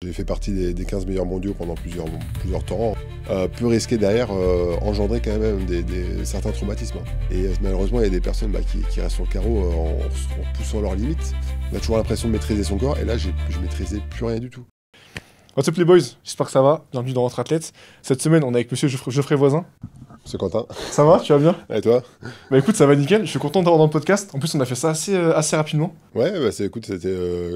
j'ai fait partie des 15 meilleurs mondiaux pendant plusieurs temps, peut risquer derrière engendrer quand même certains traumatismes. Et malheureusement, il y a des personnes qui restent sur le carreau en poussant leurs limites. On a toujours l'impression de maîtriser son corps, et là, je maîtrisais plus rien du tout. What's up les boys, j'espère que ça va, bienvenue dans Entre Athlètes. Cette semaine, on est avec monsieur Geoffrey Voisin. C'est Quentin. Ça va, tu vas bien? Et toi? Bah écoute, ça va nickel, je suis content d'avoir dans le podcast. En plus, on a fait ça assez rapidement. Ouais, bah c'était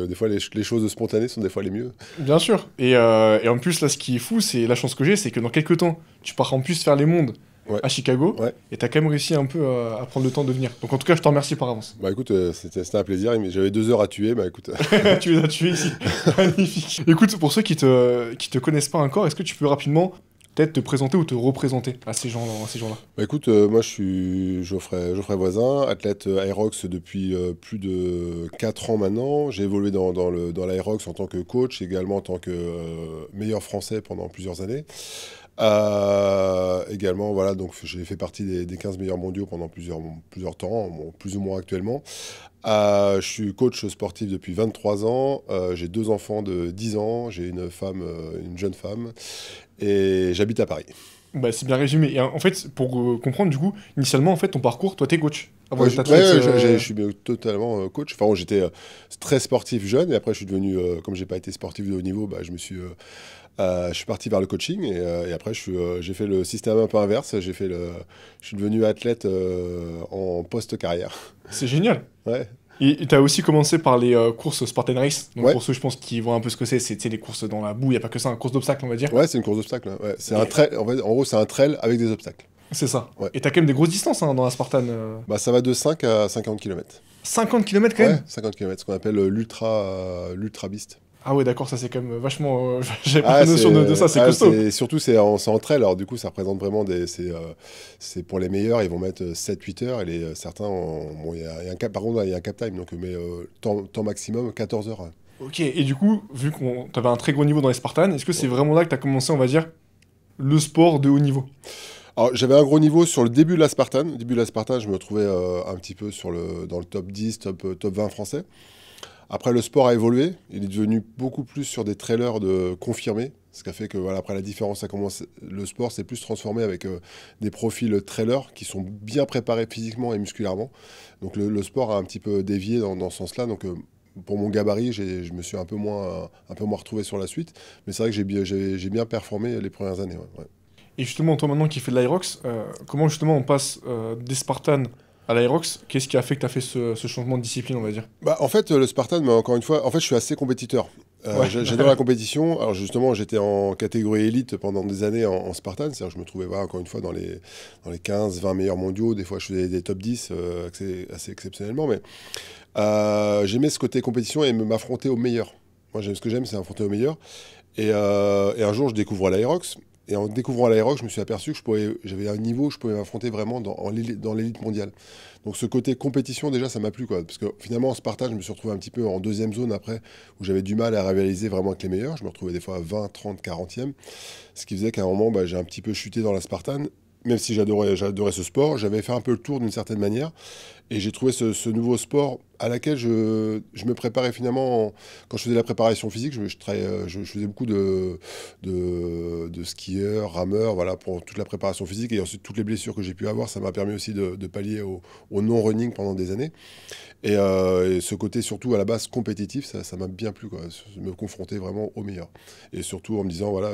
des fois les choses spontanées sont des fois les mieux. Bien sûr. Et en plus, là, ce qui est fou, c'est la chance que j'ai, c'est que dans quelques temps, tu pars en plus faire les mondes à Chicago. Ouais. Et t'as quand même réussi un peu à prendre le temps de venir. Donc en tout cas, je te remercie par avance. Bah écoute, c'était un plaisir. J'avais 2 heures à tuer, bah écoute. Tu les as tués ici. Magnifique. Écoute, pour ceux qui te connaissent pas encore, est-ce que tu peux rapidement peut-être te présenter ou te représenter à ces gens-là? Bah écoute, moi je suis Geoffrey Voisin, athlète Aerox depuis plus de 4 ans maintenant. J'ai évolué dans l'Aerox en tant que coach, également en tant que meilleur français pendant plusieurs années. Également, voilà, donc j'ai fait partie des 15 meilleurs mondiaux pendant plusieurs temps, bon, plus ou moins actuellement. Je suis coach sportif depuis 23 ans, j'ai 2 enfants de 10 ans, j'ai une jeune femme, et j'habite à Paris. Bah, c'est bien résumé. Et en fait, pour comprendre, du coup, initialement, en fait, ton parcours, toi, t'es coach. Je suis totalement coach. Enfin, j'étais très sportif jeune, et après, je suis devenu, comme j'ai pas été sportif de haut niveau, bah, je suis parti vers le coaching, et après, j'ai fait le système un peu inverse. Je suis devenu athlète en post-carrière. C'est génial. Ouais. Et tu as aussi commencé par les courses Spartan Race. Donc pour ceux, je pense, qui voient un peu ce que c'est les courses dans la boue, il n'y a pas que ça, une course d'obstacles, on va dire. Ouais, c'est une course d'obstacles. Ouais. C'est un trail, en gros, c'est un trail avec des obstacles. C'est ça. Ouais. Et tu as quand même des grosses distances dans la Spartan. Bah, ça va de 5 à 50 km. 50 km quand même? Ouais, 50 km, ce qu'on appelle l'ultra beast. Ah ouais, d'accord, ça c'est quand même vachement... J'avais pas de notion de ça, c'est costaud. Surtout, c'est en trail, alors du coup, ça représente vraiment c'est pour les meilleurs, ils vont mettre 7-8 heures, et certains, par contre, il y a un cap time, donc mais temps maximum, 14 heures. Ok, et du coup, vu que tu avais un très gros niveau dans les Spartans, est-ce que c'est vraiment là que tu as commencé, on va dire, le sport de haut niveau? Alors, j'avais un gros niveau sur le début de la Spartan. Au début de la Spartan, je me trouvais un petit peu dans le top 10, top 20 français. Après, le sport a évolué. Il est devenu beaucoup plus sur des trailers de confirmés. Ce qui a fait que, voilà, après la différence a commencé. Le sport s'est plus transformé avec des profils trailers qui sont bien préparés physiquement et musculairement. Donc, le sport a un petit peu dévié dans ce sens-là. Donc, pour mon gabarit, je me suis un peu moins retrouvé sur la suite. Mais c'est vrai que j'ai bien performé les premières années. Ouais. Et justement, toi maintenant qui fais de l'Aerox, comment justement on passe des Spartans à l'Aerox? Qu'est-ce qui a fait que tu as fait ce changement de discipline, on va dire? Bah, en fait, le Spartan, mais encore une fois, en fait, je suis assez compétiteur. J'adore la compétition. Alors justement, j'étais en catégorie élite pendant des années en Spartan. C'est-à-dire que je me trouvais, voilà, encore une fois, dans les 15-20 meilleurs mondiaux. Des fois, je faisais des top 10 assez exceptionnellement. Mais j'aimais ce côté compétition et m'affronter aux meilleurs. Moi, ce que j'aime, c'est affronter aux meilleurs. Et un jour, je découvre l'Aerox. Et en découvrant l'Aerox, je me suis aperçu que j'avais un niveau où je pouvais m'affronter vraiment dans l'élite mondiale. Donc ce côté compétition, déjà, ça m'a plu, quoi. Parce que finalement, en Spartan, je me suis retrouvé un petit peu en deuxième zone après, où j'avais du mal à rivaliser vraiment avec les meilleurs. Je me retrouvais des fois à 20, 30, 40e. Ce qui faisait qu'à un moment, j'ai un petit peu chuté dans la Spartan. Même si j'adorais ce sport, j'avais fait un peu le tour d'une certaine manière. Et j'ai trouvé ce nouveau sport à laquelle je me préparais finalement. Quand je faisais la préparation physique, je faisais beaucoup de skieurs, rameurs, voilà, pour toute la préparation physique. Et ensuite, toutes les blessures que j'ai pu avoir, ça m'a permis aussi de pallier au non-running pendant des années. Et ce côté, surtout à la base compétitif, ça m'a bien plu, quoi. Me confronter vraiment au meilleur. Et surtout en me disant, voilà,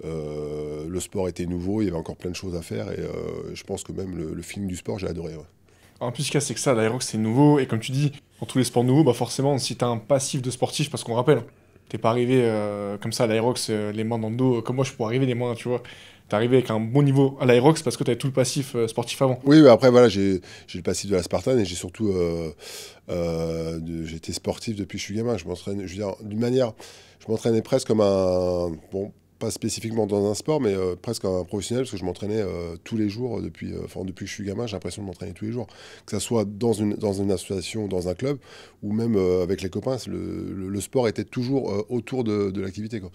le sport était nouveau, il y avait encore plein de choses à faire. Et je pense que même le feeling du sport, j'ai adoré. Ouais. En plus, ce qu'il y a, c'est que ça, l'Aerox, c'est nouveau. Et comme tu dis, dans tous les sports nouveaux, bah forcément, si tu as un passif de sportif, parce qu'on rappelle, t'es pas arrivé comme ça à l'Aerox, les mains dans le dos, comme moi, je pourrais arriver les mains, tu vois. T'es arrivé avec un bon niveau à l'Aerox parce que t'avais tout le passif sportif avant. Oui, mais après, voilà, j'ai le passif de la Spartan et j'ai surtout... j'étais sportif depuis que je suis gamin. Je m'entraînais, je veux dire, d'une manière... Je m'entraînais presque comme un... Bon, pas spécifiquement dans un sport, mais presque un professionnel, parce que je m'entraînais tous les jours depuis que je suis gamin. J'ai l'impression de m'entraîner tous les jours, que ça soit dans une association, dans un club, ou même avec les copains. Le sport était toujours autour de l'activité, quoi.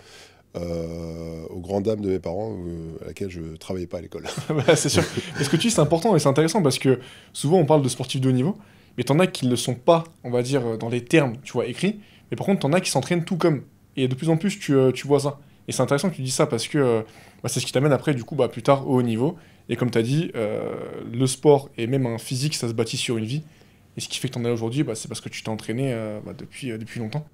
Aux grandes dames de mes parents, à laquelle je ne travaillais pas à l'école. Bah, c'est sûr. Parce que tu dis, c'est important et c'est intéressant parce que souvent on parle de sportifs de haut niveau, mais t'en as qui ne le sont pas, on va dire, dans les termes, tu vois, écrits. Mais par contre, t'en as qui s'entraînent tout comme Et de plus en plus, tu vois ça. Et c'est intéressant que tu dis ça parce que c'est ce qui t'amène après, du coup, plus tard, au haut niveau. Et comme tu as dit, le sport et même un physique, ça se bâtit sur une vie. Et ce qui fait que tu en es là aujourd'hui, c'est parce que tu t'es entraîné depuis longtemps.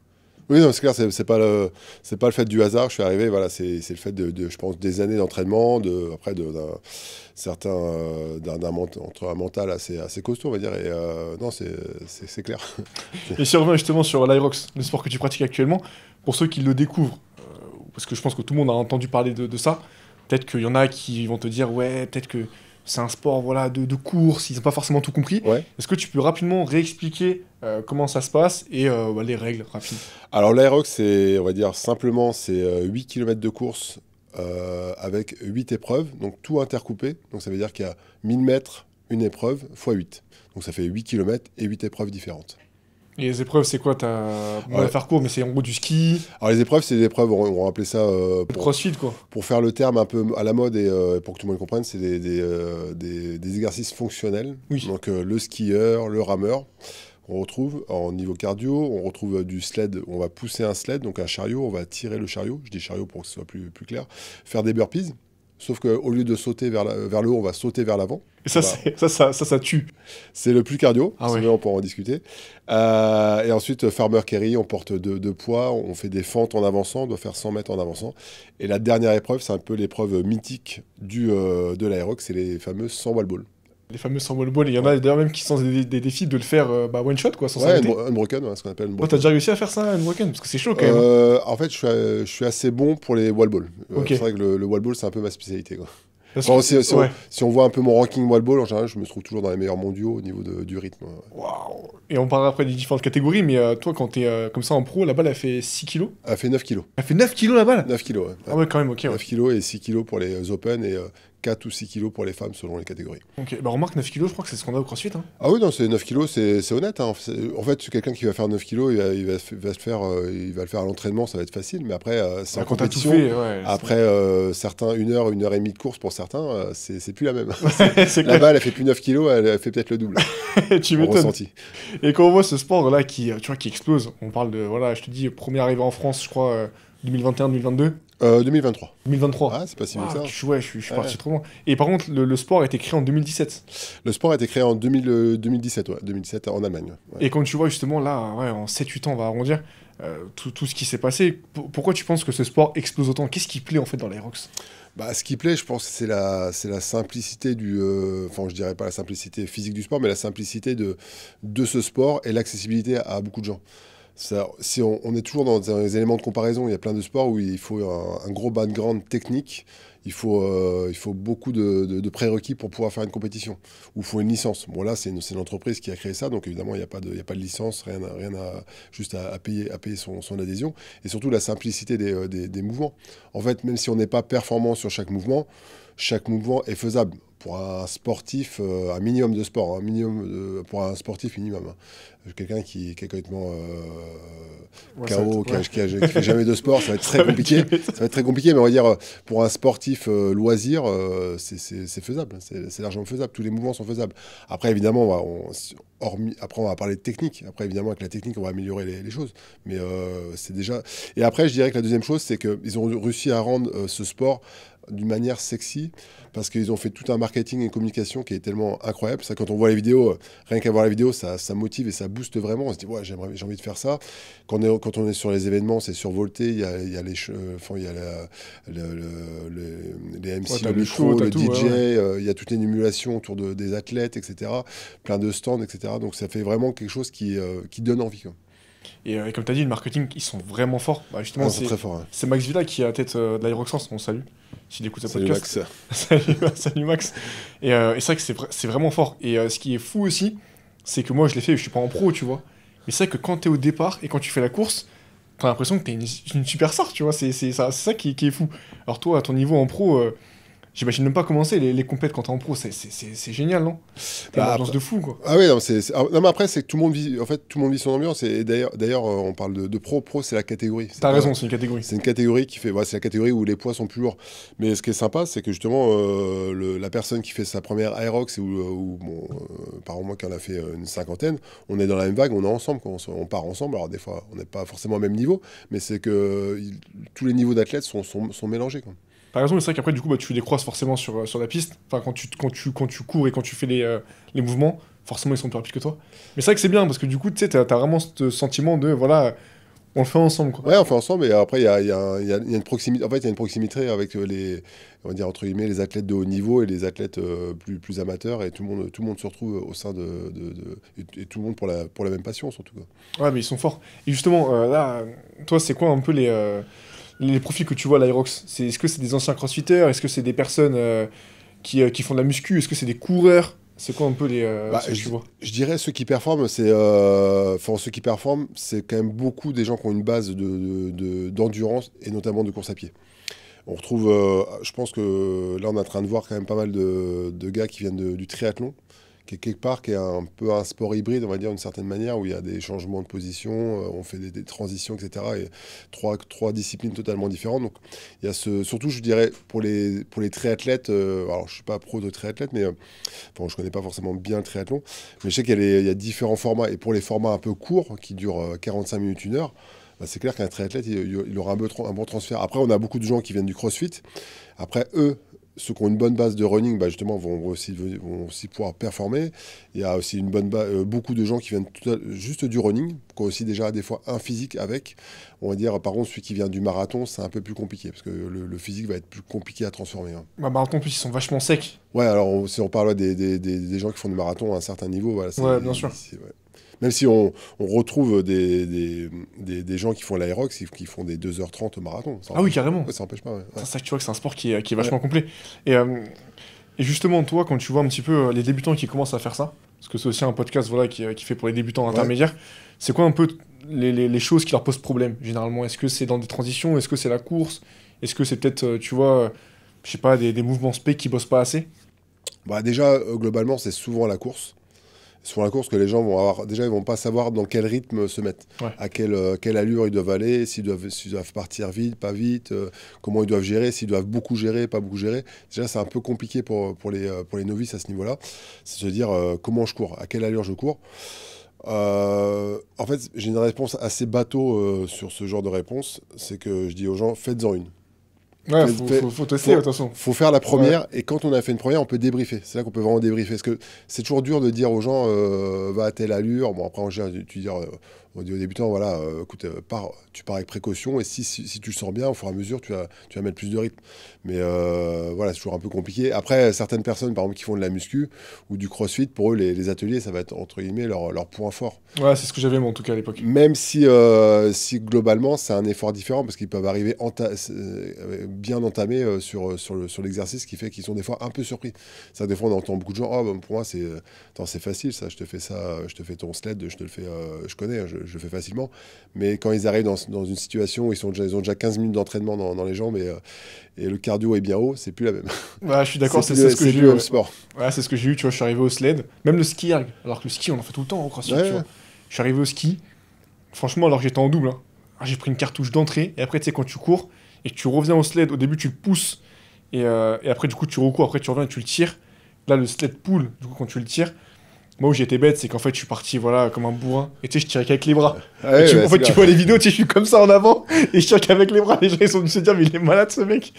Oui, non, c'est clair, c'est pas le fait du hasard. Je suis arrivé, voilà, c'est le fait je pense, des années d'entraînement, après d'un certain, entre un mental assez costaud, on va dire. Et non, c'est clair. Et si on revient justement sur l'Aerox, le sport que tu pratiques actuellement, pour ceux qui le découvrent, parce que je pense que tout le monde a entendu parler de ça, peut-être qu'il y en a qui vont te dire, ouais, peut-être que c'est un sport voilà, de course, ils n'ont pas forcément tout compris. Ouais. Est-ce que tu peux rapidement réexpliquer comment ça se passe et les règles rapides? Alors l'Aerox, on va dire simplement, c'est 8 km de course avec 8 épreuves, donc tout intercoupé. Donc ça veut dire qu'il y a 1000 mètres, une épreuve, x 8. Donc ça fait 8 km et 8 épreuves différentes. Et les épreuves, c'est quoi? On va faire court, mais c'est en gros du ski. Alors les épreuves, c'est des épreuves, on va appeler ça... crossfit, quoi. Pour faire le terme un peu à la mode et pour que tout le monde comprenne, c'est des exercices fonctionnels. Oui. Donc le skieur, le rameur, on retrouve en niveau cardio, on retrouve du sled, on va pousser un sled, donc un chariot, on va tirer le chariot, je dis chariot pour que ce soit plus clair, faire des burpees. Sauf qu'au lieu de sauter vers le haut, on va sauter vers l'avant. Et ça tue. C'est le plus cardio, ouais. On pourra en discuter. Et ensuite, farmer carry, on porte deux poids, on fait des fentes en avançant, on doit faire 100 mètres en avançant. Et la dernière épreuve, c'est un peu l'épreuve mythique de l'Aerox, c'est les fameuses 100 wall balls. Les fameux 100 wall ball, il y en a d'ailleurs même qui sont des défis de le faire one shot, quoi, sans s'arrêter. Unbroken, ce qu'on appelle unbroken. T'as déjà réussi à faire ça, unbroken? Parce que c'est chaud quand même. En fait, je suis assez bon pour les wall balls. Okay. C'est vrai que le wall ball, c'est un peu ma spécialité, quoi. Si on voit un peu mon ranking wall ball, en général, je me trouve toujours dans les meilleurs mondiaux au niveau du rythme. Waouh! Et on parlera après des différentes catégories, mais toi, quand t'es comme ça en pro, la balle, elle fait 6 kilos? Elle fait 9 kilos. Elle fait 9 kilos la balle? 9 kilos, ouais. Ah ouais, quand même, ok. 9 kilos et 6 kilos pour les open et 4 ou 6 kilos pour les femmes selon les catégories. Ok, remarque 9 kilos, je crois que c'est ce qu'on a au crossfit. Hein. Ah oui, non, c'est 9 kilos, c'est honnête. Hein. En fait, quelqu'un qui va faire 9 kilos, il va le faire à l'entraînement, ça va être facile, mais après, c'est en compétition. Après, certains, 1h et demie de course pour certains, c'est plus la même. La balle, elle fait plus 9 kilos, elle fait peut-être le double. Tu m'étonnes. Et quand on voit ce sport-là qui explose, on parle de, voilà, je te dis, premier arrivé en France, je crois, 2021-2022. 2023. 2023. Ah, c'est pas si vieux que ça. Ouais, je suis parti trop loin. Et par contre, le sport a été créé en 2017. Le sport a été créé en 2017, ouais, 2017 en Allemagne. Ouais. Et quand tu vois justement là, ouais, en 7-8 ans, on va arrondir, tout ce qui s'est passé, pourquoi tu penses que ce sport explose autant? Qu'est-ce qui plaît en fait dans l'Aerox? Ce qui plaît, je pense, c'est la simplicité enfin, je dirais pas la simplicité physique du sport, mais la simplicité de ce sport et l'accessibilité à beaucoup de gens. Si on est toujours dans des éléments de comparaison, il y a plein de sports où il faut un gros background technique, il faut beaucoup de prérequis pour pouvoir faire une compétition, ou il faut une licence. Bon là, c'est l'entreprise qui a créé ça, donc évidemment, il n'y a pas de licence, rien juste à payer son adhésion, et surtout la simplicité des mouvements. En fait, même si on n'est pas performant sur chaque mouvement est faisable. Pour un sportif, un minimum de sport, pour un sportif minimum. Quelqu'un qui est complètement KO, qui fait jamais de sport, ça va être très compliqué. Ça va être très compliqué, mais on va dire, pour un sportif loisir, c'est faisable. C'est largement faisable. Tous les mouvements sont faisables. Après, évidemment, après, on va parler de technique. Après, évidemment, avec la technique, on va améliorer les choses. Mais c'est déjà... Et après, je dirais que la deuxième chose, c'est qu'ils ont réussi à rendre ce sport d'une manière sexy, parce qu'ils ont fait tout un marketing et une communication qui est tellement incroyable. Ça, quand on voit les vidéos, rien qu'à voir la vidéo, ça motive et ça booste vraiment. On se dit, ouais, j'ai envie de faire ça. Quand on est sur les événements, c'est survolté. Il y a les MC, le micro, le DJ, il y a toute une émulation autour des athlètes, etc. Plein de stands, etc. Donc ça fait vraiment quelque chose qui donne envie, quoi. Et comme tu as dit, le marketing, ils sont vraiment forts. Justement, c'est très fort. Hein. C'est Max Villa qui est à la tête de l'Aerox, on salue. S'il écoute ce podcast. Salut Max. Et c'est vrai que c'est vraiment fort. Et ce qui est fou aussi, c'est que moi je l'ai fait, je suis pas en pro, tu vois. Mais c'est vrai que quand t'es au départ et quand tu fais la course, t'as l'impression que t'es une superstar, tu vois. C'est ça qui est fou. Alors toi, à ton niveau en pro, J'imagine même pas commencer les compètes quand t'es en pro, c'est génial, non? T'as une Bah, ambiance de fou, quoi. ah oui, non, non, mais après, c'est que tout le monde vit, en fait, tout le monde vit son ambiance. Et d'ailleurs, on parle de pro. Pro, c'est la catégorie. T'as raison, c'est une catégorie. C'est une catégorie qui fait, c'est la catégorie où les poids sont plus lourds. Mais ce qui est sympa, c'est que justement, la personne qui fait sa première Aerox, bon, par exemple, moi qui en a fait une cinquantaine, on est dans la même vague, on est ensemble, quoi, on part ensemble. Alors des fois, on n'est pas forcément au même niveau, mais c'est que tous les niveaux d'athlètes sont mélangés, quoi. T'as raison, mais c'est vrai qu'après, du coup, bah, tu les croises forcément sur la piste. Enfin, quand tu cours et quand tu fais les mouvements, forcément, ils sont plus rapides que toi. Mais c'est vrai que c'est bien, parce que du coup, tu sais, t'as vraiment ce sentiment de, voilà, on le fait ensemble, quoi. Ouais, on fait ensemble, et après, il y a une proximité. En fait, il y a une proximité avec on va dire, entre guillemets, les athlètes de haut niveau et les athlètes plus amateurs, et tout le monde se retrouve au sein et tout le monde pour la même passion, surtout, quoi. Ouais, mais ils sont forts. Et justement, là, toi, c'est quoi un peu les profils que tu vois à l'Aerox? Est-ce que c'est des anciens crossfitters? Est-ce que c'est des personnes qui font de la muscu? Est-ce que c'est des coureurs? C'est quoi un peu ceux que tu vois? Je dirais ceux qui performent, ceux qui performent, c'est quand même beaucoup des gens qui ont une base d'endurance et notamment de course à pied. On retrouve, je pense que là, on est en train de voir quand même pas mal de gars qui viennent du triathlon, qui est quelque part, qui est un peu un sport hybride, on va dire d'une certaine manière, où il y a des changements de position, on fait des transitions, etc. Et trois disciplines totalement différentes. Donc, il y a surtout, je dirais, pour les triathlètes, alors je ne suis pas pro de triathlète, mais je ne connais pas forcément bien le triathlon, mais je sais il y a différents formats. Et pour les formats un peu courts, qui durent 45 minutes, 1 heure, bah, c'est clair qu'un triathlète, il aura un bon transfert. Après, on a beaucoup de gens qui viennent du CrossFit. Après, eux, ceux qui ont une bonne base de running, bah justement, vont aussi pouvoir performer. Il y a aussi beaucoup de gens qui viennent juste du running, qui ont aussi déjà des fois un physique avec. On va dire, par contre, celui qui vient du marathon, c'est un peu plus compliqué, parce que le physique va être plus compliqué à transformer, hein. Bah, marathon, en plus, ils sont vachement secs. Ouais, alors si on parle des gens qui font du marathon à un certain niveau, voilà, Ouais, bien sûr. Ouais. Même si on retrouve des gens qui font l'aérox, qui font des 2h30 au marathon. Ah oui, carrément. Ouais, ça n'empêche pas, ouais. C'est ça que tu vois que c'est un sport qui est vachement complet. Et justement, toi, quand tu vois un petit peu les débutants qui commencent à faire ça, parce que c'est aussi un podcast voilà, qui fait pour les débutants intermédiaires, c'est quoi un peu les choses qui leur posent problème, généralement? Est-ce que c'est dans des transitions? Est-ce que c'est la course? Est-ce que c'est peut-être, tu vois, je sais pas, des mouvements spé qui bossent pas assez? Bah déjà, globalement, c'est souvent la course. Sur la course que les gens vont avoir, déjà ils vont pas savoir dans quel rythme se mettre, Ouais. à quelle allure ils doivent aller, s'ils doivent partir vite, pas vite, comment ils doivent gérer, s'ils doivent beaucoup gérer, pas beaucoup gérer. Déjà c'est un peu compliqué pour les novices à ce niveau-là, c'est se dire comment je cours, à quelle allure je cours. En fait, j'ai une réponse assez bateau sur ce genre de réponse, c'est que je dis aux gens, faites-en une. Ouais, faut tester, de toute façon. Faut faire la première, et quand on a fait une première, on peut débriefer. C'est là qu'on peut vraiment débriefer. Parce que c'est toujours dur de dire aux gens, va à telle allure. Bon, après, on dit aux débutants, voilà, écoute, tu pars avec précaution, et si tu le sens bien, au fur et à mesure, tu vas mettre plus de rythme. Mais voilà, c'est toujours un peu compliqué. Après, certaines personnes, par exemple, qui font de la muscu ou du crossfit, pour eux, les ateliers, ça va être, entre guillemets, leur point fort. Ouais, c'est ce que j'avais, moi, en tout cas, à l'époque. Même si globalement, c'est un effort différent, parce qu'ils peuvent arriver bien entamés sur l'exercice, qui fait qu'ils sont des fois un peu surpris. Ça, des fois, on entend beaucoup de gens, oh, pour moi, c'est facile, ça, je te fais ton sled, je te le fais, je connais, je le fais facilement. Mais quand ils arrivent dans une situation où ils ont déjà 15 minutes d'entraînement dans les jambes, et le cardio est bien haut, c'est plus la même. Ouais, je suis d'accord, c'est ce que j'ai eu. Le sport. Ouais, c'est ce que j'ai eu, tu vois, je suis arrivé au sled, même le ski erg, alors que le ski, on en fait tout le temps au CrossFit, tu vois. Je suis arrivé au ski, franchement, alors que j'étais en double, hein. Alors, j'ai pris une cartouche d'entrée, et après, tu sais, quand tu cours, et que tu reviens au sled, au début, tu le pousses, et après, du coup, tu recours, après, tu reviens et tu le tires. Là, le sled pull, du coup, quand tu le tires, moi où j'étais bête, c'est qu'en fait, je suis parti, voilà, comme un bourrin, et tu sais, je tirais qu'avec les bras. Ouais, En fait, tu vois les vidéos, tu sais, je suis comme ça en avant, et je tire qu'avec les bras, les gens, ils sont dû se dire, mais il est malade, ce mec.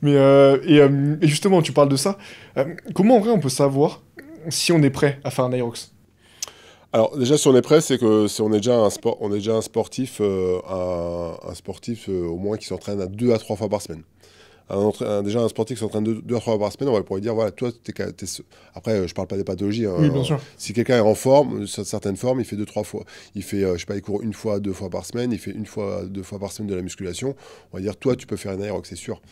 Mais, et justement, tu parles de ça. Comment, en vrai, on peut savoir si on est prêt à faire un Aerox? Alors déjà, si on est prêt, c'est que on est déjà un sportif, un sportif au moins qui s'entraîne à 2 à 3 fois par semaine. Déjà un sportif qui s'entraîne 2 à 3 fois par semaine, on va pouvoir dire, voilà, toi, après, je parle pas des pathologies, hein, Oui, bien sûr. si quelqu'un est en forme, sur certaines formes, il fait 2-3 fois. Il fait, je sais pas, il court 1 fois, 2 fois par semaine, il fait 1 fois, 2 fois par semaine de la musculation. On va dire, toi, tu peux faire un aérox, c'est sûr.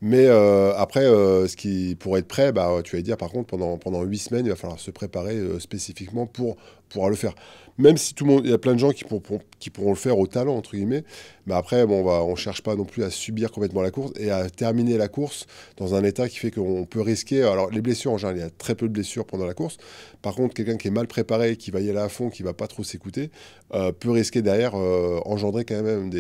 Mais après, ce qui pourrait être prêt, bah, tu vas dire, par contre, pendant 8 semaines, il va falloir se préparer spécifiquement pour pouvoir le faire. Même si tout le monde, il y a plein de gens qui pourront le faire au talent, entre guillemets. Mais après, bon, on cherche pas non plus à subir complètement la course et à terminer la course dans un état qui fait qu'on peut risquer. Alors, les blessures, en général, il y a très peu de blessures pendant la course. Par contre, quelqu'un qui est mal préparé, qui va y aller à fond, qui va pas trop s'écouter, peut risquer derrière engendrer quand même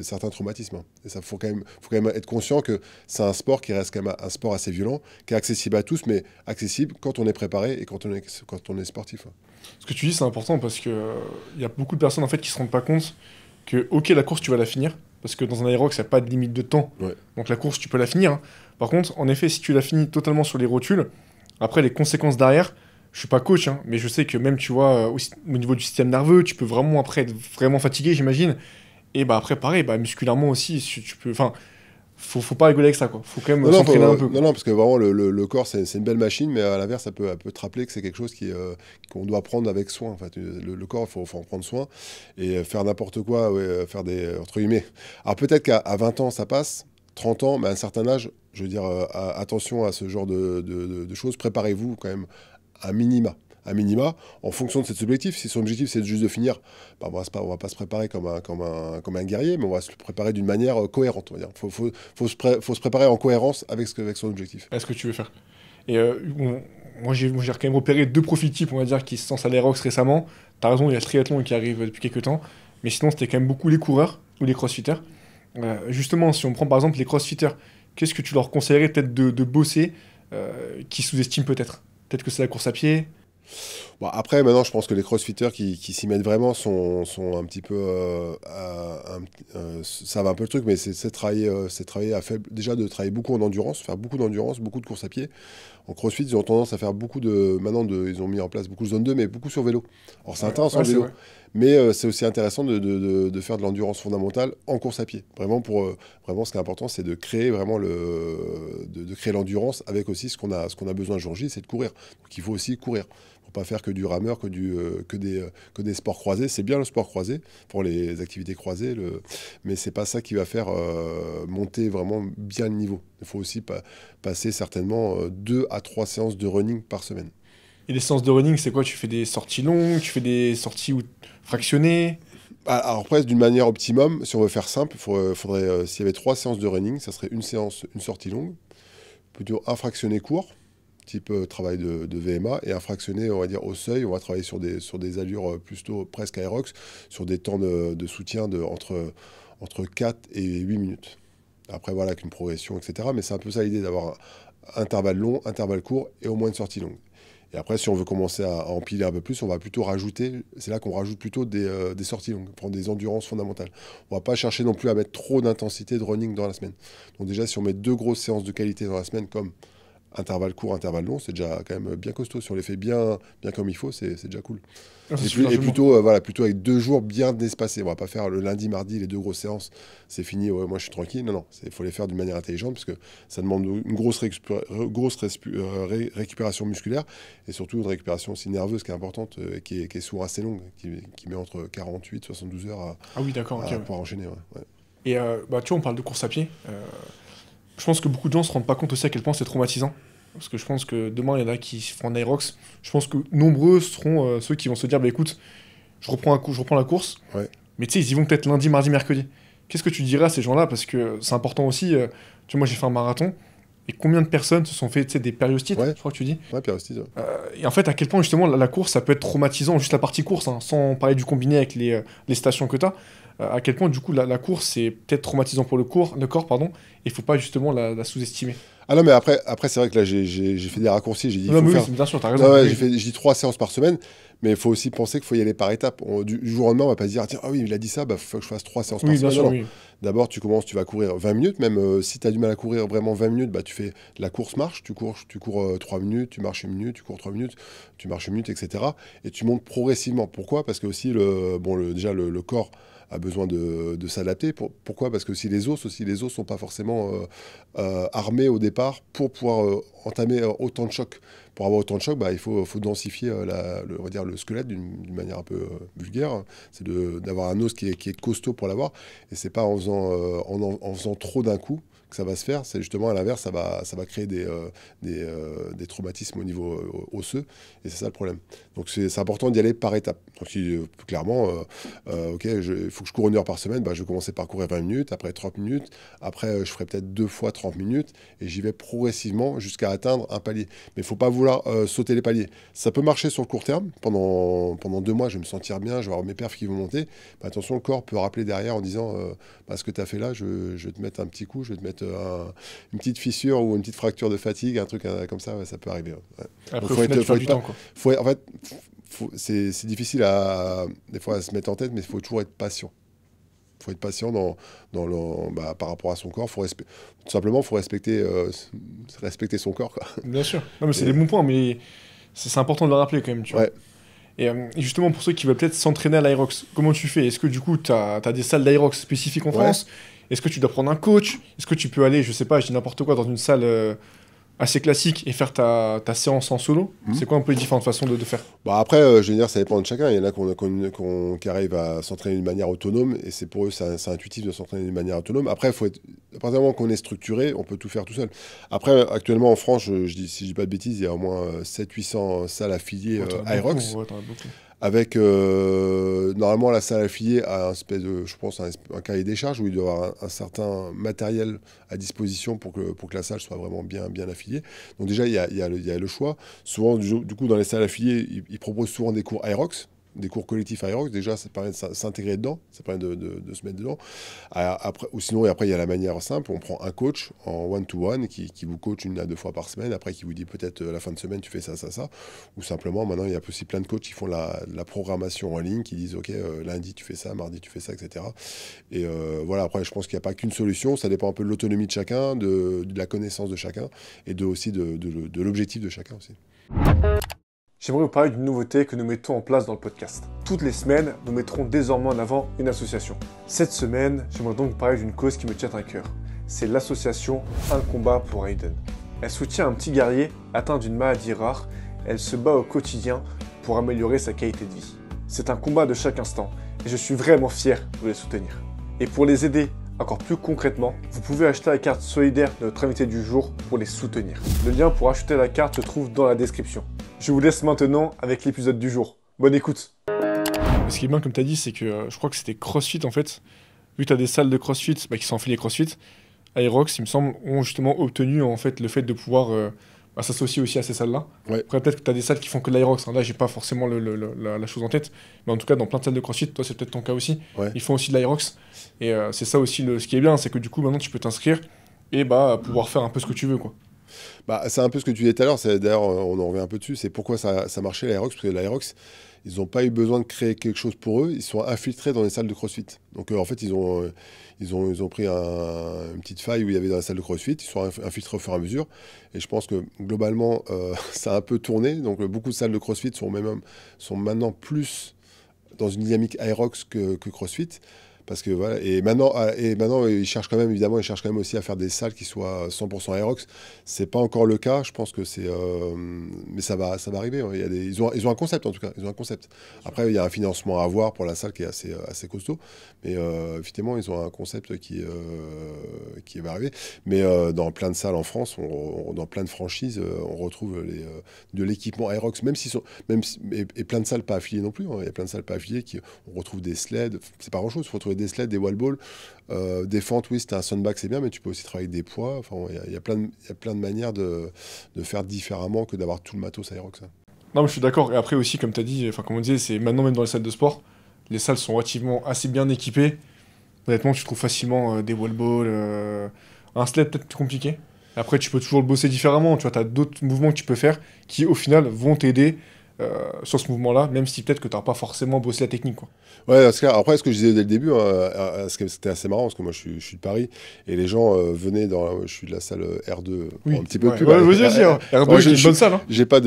certains traumatismes. Hein. Et ça, faut quand même être conscient que c'est un sport qui reste quand même un sport assez violent, qui est accessible à tous, mais accessible quand on est préparé et quand on est sportif. Hein. Ce que tu dis, c'est important parce que il y a beaucoup de personnes en fait qui se rendent pas compte que, ok, la course, tu vas la finir, parce que dans un aérox, il n'y a pas de limite de temps. Ouais. Donc la course, tu peux la finir. Hein. Par contre, en effet, si tu la finis totalement sur les rotules, après, les conséquences derrière, je suis pas coach, hein, mais je sais que même, tu vois, au niveau du système nerveux, tu peux vraiment après être vraiment fatigué, j'imagine. Et bah après, pareil, bah, musculairement aussi, tu peux... Enfin, faut pas rigoler avec ça, quoi. Faut quand même s'entraîner un peu. Non, parce que vraiment, le corps, c'est une belle machine, mais à l'inverse, elle peut te rappeler que c'est quelque chose qu'on doit prendre avec soin. En fait. Le corps, il faut en prendre soin. Et faire n'importe quoi, ouais, faire des... Entre guillemets. Alors peut-être qu'à 20 ans, ça passe, 30 ans, mais à un certain âge, je veux dire, attention à ce genre de choses. Préparez-vous quand même à minima, en fonction de cet objectif. Si son objectif c'est juste de finir, bah, on va pas se préparer comme un guerrier, mais on va se préparer d'une manière cohérente. On va dire. Faut se préparer en cohérence avec son objectif. Est-ce que tu veux faire? Et moi, j'ai quand même repéré 2 profils types, on va dire, qui se lancent à l'Aerox récemment. T'as raison, il y a le triathlon qui arrive depuis quelques temps, mais sinon, c'était quand même beaucoup les coureurs ou les crossfitters. Justement, si on prend par exemple les crossfitters, qu'est-ce que tu leur conseillerais peut-être de bosser qui sous-estiment peut-être? Peut-être que c'est la course à pied. Bon, après, maintenant, je pense que les crossfitters qui s'y mettent vraiment sont un petit peu... ça va un peu le truc, mais c'est travailler à faible... Déjà, de travailler beaucoup en endurance, faire beaucoup d'endurance, beaucoup de course à pied. En crossfit, ils ont tendance à faire beaucoup de... Maintenant, ils ont mis en place beaucoup de zone 2, mais beaucoup sur vélo. Alors, c'est intense en vélo. Mais c'est aussi intéressant de faire de l'endurance fondamentale en course à pied. Vraiment, vraiment ce qui est important, c'est de créer vraiment de créer l'endurance avec aussi ce qu'on a besoin le jour J, c'est de courir. Donc, il faut aussi courir. Il ne faut pas faire que du rameur, que des sports croisés. C'est bien le sport croisé pour les activités croisées, mais c'est pas ça qui va faire monter vraiment bien le niveau. Il faut aussi passer certainement 2 à 3 séances de running par semaine. Et les séances de running, c'est quoi? Tu fais des sorties longues, tu fais des sorties fractionnées? Alors après, d'une manière optimum, si on veut faire simple, faudrait s'il y avait 3 séances de running, ça serait une séance, une sortie longue, plutôt un fractionné court, type travail de VMA, et un fractionné, on va dire, au seuil. On va travailler sur des allures plutôt presque aérox, sur des temps de soutien entre 4 et 8 minutes. Après, voilà, avec une progression, etc. Mais c'est un peu ça l'idée, d'avoir un intervalle long, intervalle court, et au moins une sortie longue. Et après, si on veut commencer à empiler un peu plus, on va plutôt rajouter, c'est là qu'on rajoute plutôt des sorties longues, prendre des endurances fondamentales. On va pas chercher non plus à mettre trop d'intensité de running dans la semaine. Donc déjà, si on met 2 grosses séances de qualité dans la semaine, comme intervalle court, intervalle long, c'est déjà quand même bien costaud. Si on les fait bien comme il faut, c'est déjà cool. Et plutôt avec 2 jours bien espacés. On va pas faire le lundi, mardi, les 2 grosses séances, c'est fini, ouais, moi je suis tranquille. Non, il faut les faire d'une manière intelligente, parce que ça demande une grosse récupération musculaire, et surtout une récupération aussi nerveuse qui est importante, qui est souvent assez longue, qui met entre 48 et 72 heures pour enchaîner. Ouais. Et tu vois, on parle de course à pied. Je pense que beaucoup de gens se rendent pas compte aussi à quel point c'est traumatisant. Parce que je pense que demain, il y en a qui font un aérox. Je pense que nombreux seront ceux qui vont se dire, bah écoute, je reprends la course. Ouais. Mais tu sais, ils y vont peut-être lundi, mardi, mercredi. Qu'est-ce que tu dirais à ces gens-là? Parce que c'est important aussi. Tu vois, moi, j'ai fait un marathon. Et combien de personnes se sont fait des périostites, je crois que tu dis. Ouais, périostites. Ouais. Et en fait, à quel point, justement, la course, ça peut être traumatisant. Juste la partie course, hein, sans parler du combiné avec les stations que tu as. À quel point, du coup, la course, c'est peut-être traumatisant pour le corps, et il faut pas, justement, la sous-estimer. Ah non, mais après c'est vrai que là, j'ai fait des raccourcis. J'ai dit, bien sûr, t'as raison. Ouais, j'ai dit 3 séances par semaine, mais il faut aussi penser qu'il faut y aller par étapes. Du jour au lendemain, on va pas se dire, tiens, ah oui, il a dit ça, bah faut que je fasse 3 séances par semaine. Oui. D'abord, tu vas courir 20 minutes, même si tu as du mal à courir vraiment 20 minutes, bah tu fais la course-marche, tu cours 3 minutes, tu marches 1 minute, tu cours 3 minutes, tu marches 1 minute, etc. Et tu montes progressivement. Pourquoi? Parce que aussi, déjà, le corps a besoin de s'adapter. Pourquoi? Parce que aussi les os sont pas forcément armés au départ pour pouvoir entamer autant de chocs. pour avoir autant de choc, il faut densifier on va dire le squelette d'une manière un peu vulgaire. C'est d'avoir un os qui est costaud pour l'avoir. Et c'est pas en faisant trop d'un coup que ça va se faire. C'est justement à l'inverse, ça va créer des traumatismes au niveau osseux. Et c'est ça le problème. Donc c'est important d'y aller par étapes. Donc clairement, ok, il faut que je cours 1 heure par semaine, je vais commencer par courir 20 minutes, après 30 minutes, après je ferai peut-être 2 fois 30 minutes, et j'y vais progressivement jusqu'à atteindre un palier. Mais il ne faut pas vouloir sauter les paliers. Ça peut marcher sur le court terme, pendant 2 mois, je vais me sentir bien, je vais avoir mes perfs qui vont monter. Attention, le corps peut rappeler derrière en disant, ce que tu as fait là, je vais te mettre un petit coup, je vais te mettre une petite fissure ou une petite fracture de fatigue, un truc comme ça, ça peut arriver. Ouais. Après, au final, tu perds du temps, quoi. En fait, c'est difficile des fois à se mettre en tête, mais il faut toujours être patient. Il faut être patient par rapport à son corps. Tout simplement, il faut respecter son corps, quoi. Bien sûr. Non, mais c'est des bons points, mais c'est important de le rappeler quand même, tu vois. Et justement, pour ceux qui veulent peut-être s'entraîner à l'Aerox, comment tu fais? Est-ce que du coup, tu as des salles d'Aerox spécifiques en France? Est-ce que tu dois prendre un coach? Est-ce que tu peux aller, je sais pas, je dis n'importe quoi, dans une salle assez classique et faire ta séance en solo? C'est quoi un peu les différentes façons de faire? Après, je veux dire, ça dépend de chacun. Il y en a qui arrivent à s'entraîner d'une manière autonome, et c'est pour eux, c'est intuitif de s'entraîner d'une manière autonome. Après, à partir du moment qu'on est structuré, on peut tout faire tout seul. Après, actuellement, en France, si je dis pas de bêtises, il y a au moins 700-800 salles affiliées Aerox. Avec, normalement, la salle affiliée a je pense, un cahier des charges où il doit y avoir un certain matériel à disposition pour que la salle soit vraiment bien affiliée. Donc déjà, il y a le choix. Souvent, du coup, dans les salles affiliées, ils proposent souvent des cours Aerox, des cours collectifs Aerox. Déjà, ça permet de s'intégrer dedans, ça permet de se mettre dedans. Après, il y a la manière simple, on prend un coach en one-to-one qui vous coach 1 à 2 fois par semaine, après qui vous dit peut-être la fin de semaine tu fais ça, ou simplement maintenant il y a aussi plein de coachs qui font la programmation en ligne, qui disent ok, lundi tu fais ça, mardi tu fais ça, etc. Et voilà, après je pense qu'il n'y a pas qu'une solution, ça dépend un peu de l'autonomie de chacun, de la connaissance de chacun, et aussi de l'objectif de chacun aussi. J'aimerais vous parler d'une nouveauté que nous mettons en place dans le podcast. Toutes les semaines, nous mettrons désormais en avant une association. Cette semaine, j'aimerais donc vous parler d'une cause qui me tient à cœur. C'est l'association Un combat pour Aiden. Elle soutient un petit guerrier atteint d'une maladie rare. Elle se bat au quotidien pour améliorer sa qualité de vie. C'est un combat de chaque instant et je suis vraiment fier de les soutenir. Et pour les aider encore plus concrètement, vous pouvez acheter la carte solidaire de notre invité du jour pour les soutenir. Le lien pour acheter la carte se trouve dans la description. Je vous laisse maintenant avec l'épisode du jour. Bonne écoute. Ce qui est bien, comme tu as dit, c'est que je crois que c'était CrossFit en fait. Vu que tu as des salles de CrossFit qui sont affiliées CrossFit, Aerox, il me semble, ont justement obtenu en fait le fait de pouvoir s'associer aussi à ces salles-là. Après, peut-être que tu as des salles qui font que de l'Aerox. Là, j'ai pas forcément la chose en tête. Mais en tout cas, dans plein de salles de CrossFit, toi, c'est peut-être ton cas aussi. Ils font aussi de l'Aerox. Et c'est ça aussi, ce qui est bien, c'est que du coup, maintenant, tu peux t'inscrire et pouvoir faire un peu ce que tu veux, quoi. C'est un peu ce que tu disais tout à l'heure, d'ailleurs on en revient un peu dessus, c'est pourquoi ça marchait l'Aerox, parce que l'Aerox, ils n'ont pas eu besoin de créer quelque chose pour eux, ils sont infiltrés dans les salles de CrossFit. Donc en fait ils ont pris une petite faille où il y avait dans la salle de CrossFit, ils sont infiltrés au fur et à mesure, et je pense que globalement ça a un peu tourné, donc beaucoup de salles de CrossFit sont maintenant plus dans une dynamique Aerox que CrossFit. Parce que voilà, et maintenant ils cherchent quand même aussi à faire des salles qui soient 100% Aerox. C'est pas encore le cas, je pense que mais ça va arriver. Hein. Ils ont un concept en tout cas, ils ont un concept. Après il y a un financement à avoir pour la salle qui est assez costaud, mais effectivement ils ont un concept qui va arriver. Mais dans plein de salles en France, dans plein de franchises, on retrouve de l'équipement Aerox, et plein de salles pas affiliées non plus. Hein. Il y a plein de salles pas affiliées on retrouve des sleds, c'est pas grand chose, il faut trouver des sleds, des wall balls, des fentes. Oui, c'est un sandbag, c'est bien, mais tu peux aussi travailler avec des poids. Enfin, il y a plein de manières de faire différemment que d'avoir tout le matos Aerox. Hein. Non, mais je suis d'accord. Et après aussi, comme tu as dit, comme on disait, c'est maintenant même dans les salles de sport, les salles sont relativement assez bien équipées. Honnêtement, tu trouves facilement des wall balls, un sled peut-être plus compliqué. Après, tu peux toujours le bosser différemment. Tu vois, tu as d'autres mouvements que tu peux faire qui, au final, vont t'aider sur ce mouvement-là, même si peut-être que tu n'as pas forcément bossé la technique, quoi. Ouais, parce que, après, ce que je disais dès le début, hein, c'était assez marrant, parce que moi, je suis de Paris, et les gens venaient je suis de la salle R2, Oui, pour un petit peu de pub. ouais, vas-y, vas-y, hein. R2, c'est une bonne salle, hein. J'ai pas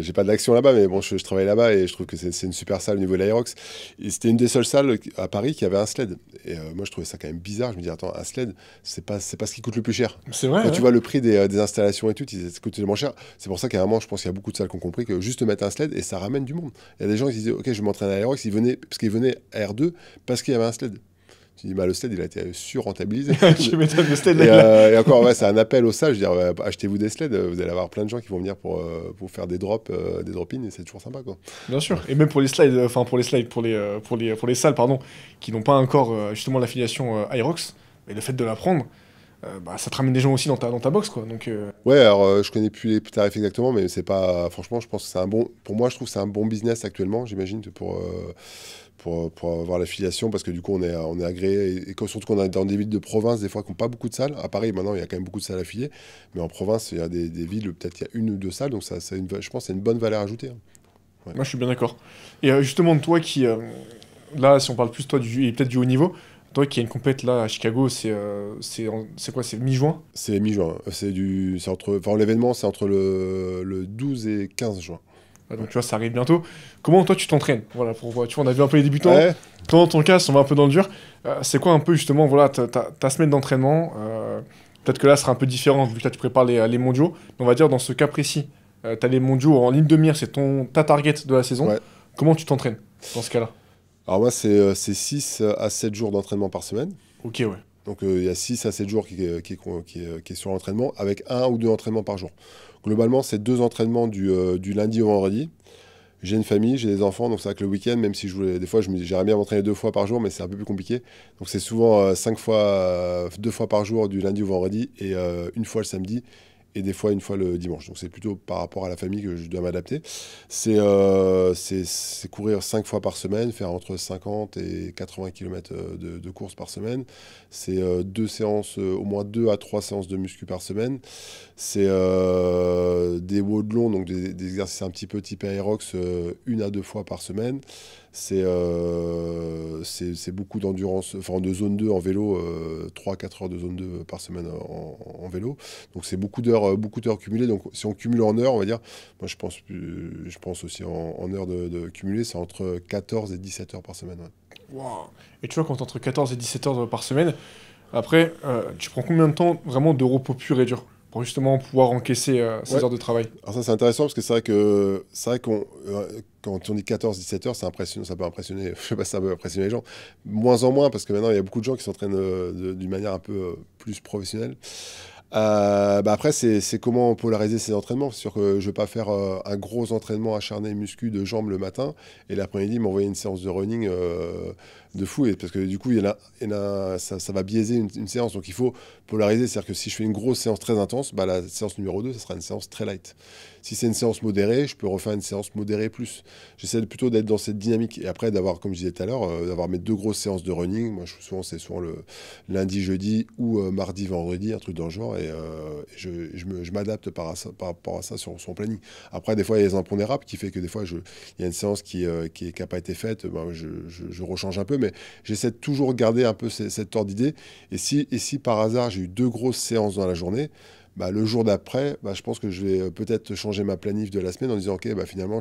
j'ai pas d'action là-bas, mais bon, je travaille là-bas, et je trouve que c'est une super salle au niveau de l'Aerox. Et c'était une des seules salles à Paris qui avait un sled. Et moi, je trouvais ça quand même bizarre. Je me dis, attends, un sled, c'est pas ce qui coûte le plus cher. C'est vrai, Quand ouais. tu vois le prix des installations et tout, ça coûte tellement cher. C'est pour ça qu'à un moment, je pense qu'il y a beaucoup de salles qui ont compris que juste mettre un sled, et ça ramène du monde. Il y a des gens qui disaient, ok, je vais m'entraîner à Aerox, parce qu'ils venaient à R2 parce qu'il y avait un sled. Tu dis, bah, le sled, il a été sur-rentabilisé. Tu m'étonnes, le sled, et encore, ouais, c'est un appel aux salles. Je veux dire, achetez-vous des sleds, vous allez avoir plein de gens qui vont venir pour faire des drop-in, et c'est toujours sympa, quoi. Bien sûr. Et même pour les slides, pour les salles, pardon, qui n'ont pas encore justement l'affiliation Aerox, mais le fait de la prendre, bah, ça te ramène des gens aussi dans ta box, quoi. Donc, Ouais, alors je connais plus les tarifs exactement, mais c'est pas. Franchement, je pense que c'est un bon. Pour moi, je trouve que c'est un bon business actuellement, j'imagine, pour avoir l'affiliation, parce que du coup, on est agréé, et surtout qu'on est dans des villes de province, des fois, qui n'ont pas beaucoup de salles. À Paris, maintenant, il y a quand même beaucoup de salles affiliées, mais en province, il y a des villes où peut-être il y a une ou deux salles, donc ça, je pense que c'est une bonne valeur ajoutée, hein. Ouais. moi, je suis bien d'accord. Et justement, toi qui, là, si on parle plus toi et peut-être du haut niveau, toi qui as une compète là à Chicago, c'est quoi, c'est mi-juin? C'est mi-juin. Enfin, l'événement, c'est entre le 12 et 15 juin. Ah, donc tu vois, ça arrive bientôt. Comment toi tu t'entraînes? Voilà, tu vois, on a vu un peu les débutants. Ouais. Toi, dans ton cas, si on va un peu dans le dur, c'est quoi un peu justement, voilà, ta semaine d'entraînement? Peut-être que là, ce sera un peu différent, vu que là, tu prépares les mondiaux. On va dire, dans ce cas précis, tu as les mondiaux en ligne de mire, c'est ta target de la saison. Ouais. Comment tu t'entraînes dans ce cas-là? Alors moi, c'est 6 à 7 jours d'entraînement par semaine. Ok, ouais. Donc il y a 6 à 7 jours qui est sur l'entraînement, avec 1 ou 2 entraînements par jour. Globalement, c'est 2 entraînements du lundi au vendredi. J'ai une famille, j'ai des enfants, donc c'est vrai que le week-end, même si des fois, j'aimerais bien m'entraîner 2 fois par jour, mais c'est un peu plus compliqué. Donc c'est souvent 5 fois, 2 fois par jour du lundi au vendredi, et une fois le samedi, et des fois une fois le dimanche. Donc c'est plutôt par rapport à la famille que je dois m'adapter. C'est courir 5 fois par semaine, faire entre 50 et 80 km de course par semaine. C'est au moins 2 à 3 séances de muscu par semaine. C'est des WOD longs, donc des exercices un petit peu type Aerox, 1 à 2 fois par semaine. C'est beaucoup d'endurance, enfin de zone 2 en vélo, 3-4 heures de zone 2 par semaine en vélo. Donc c'est beaucoup d'heures cumulées. Donc si on cumule en heures, on va dire, moi je pense aussi en heures de cumulées, c'est entre 14 et 17 heures par semaine. Ouais. Wow. Et tu vois, quand t'es entre 14 et 17 heures par semaine, après, tu prends combien de temps vraiment de repos pur et dur pour justement pouvoir encaisser ces heures de travail? Alors ça c'est intéressant parce que c'est vrai qu'on quand on dit 14-17 heures, ça peut impressionner, je sais pas si ça peut impressionner les gens, moins en moins, parce que maintenant il y a beaucoup de gens qui s'entraînent d'une manière un peu plus professionnelle. Après, c'est comment polariser ces entraînements. C'est sûr que je ne vais pas faire un gros entraînement acharné muscu de jambes le matin et l'après-midi m'envoyer une séance de running de fou. Parce que du coup, ça va biaiser une séance. Donc il faut polariser. C'est-à-dire que si je fais une grosse séance très intense, la séance numéro 2, ça sera une séance très light. Si c'est une séance modérée, je peux refaire une séance modérée plus. J'essaie plutôt d'être dans cette dynamique. Et après, d'avoir, comme je disais tout à l'heure, d'avoir mes 2 grosses séances de running. Moi, c'est souvent le lundi, jeudi ou mardi, vendredi, un truc dans le genre. Et je m'adapte par rapport à ça sur son planning. Après, des fois, il y a les impondérables qui fait que des fois, il y a une séance qui n'a pas été faite. Je rechange un peu, mais j'essaie de toujours garder un peu cette ordre d'idée. Et si par hasard, j'ai eu 2 grosses séances dans la journée, le jour d'après, je pense que je vais peut-être changer ma planif de la semaine en disant, ok, finalement,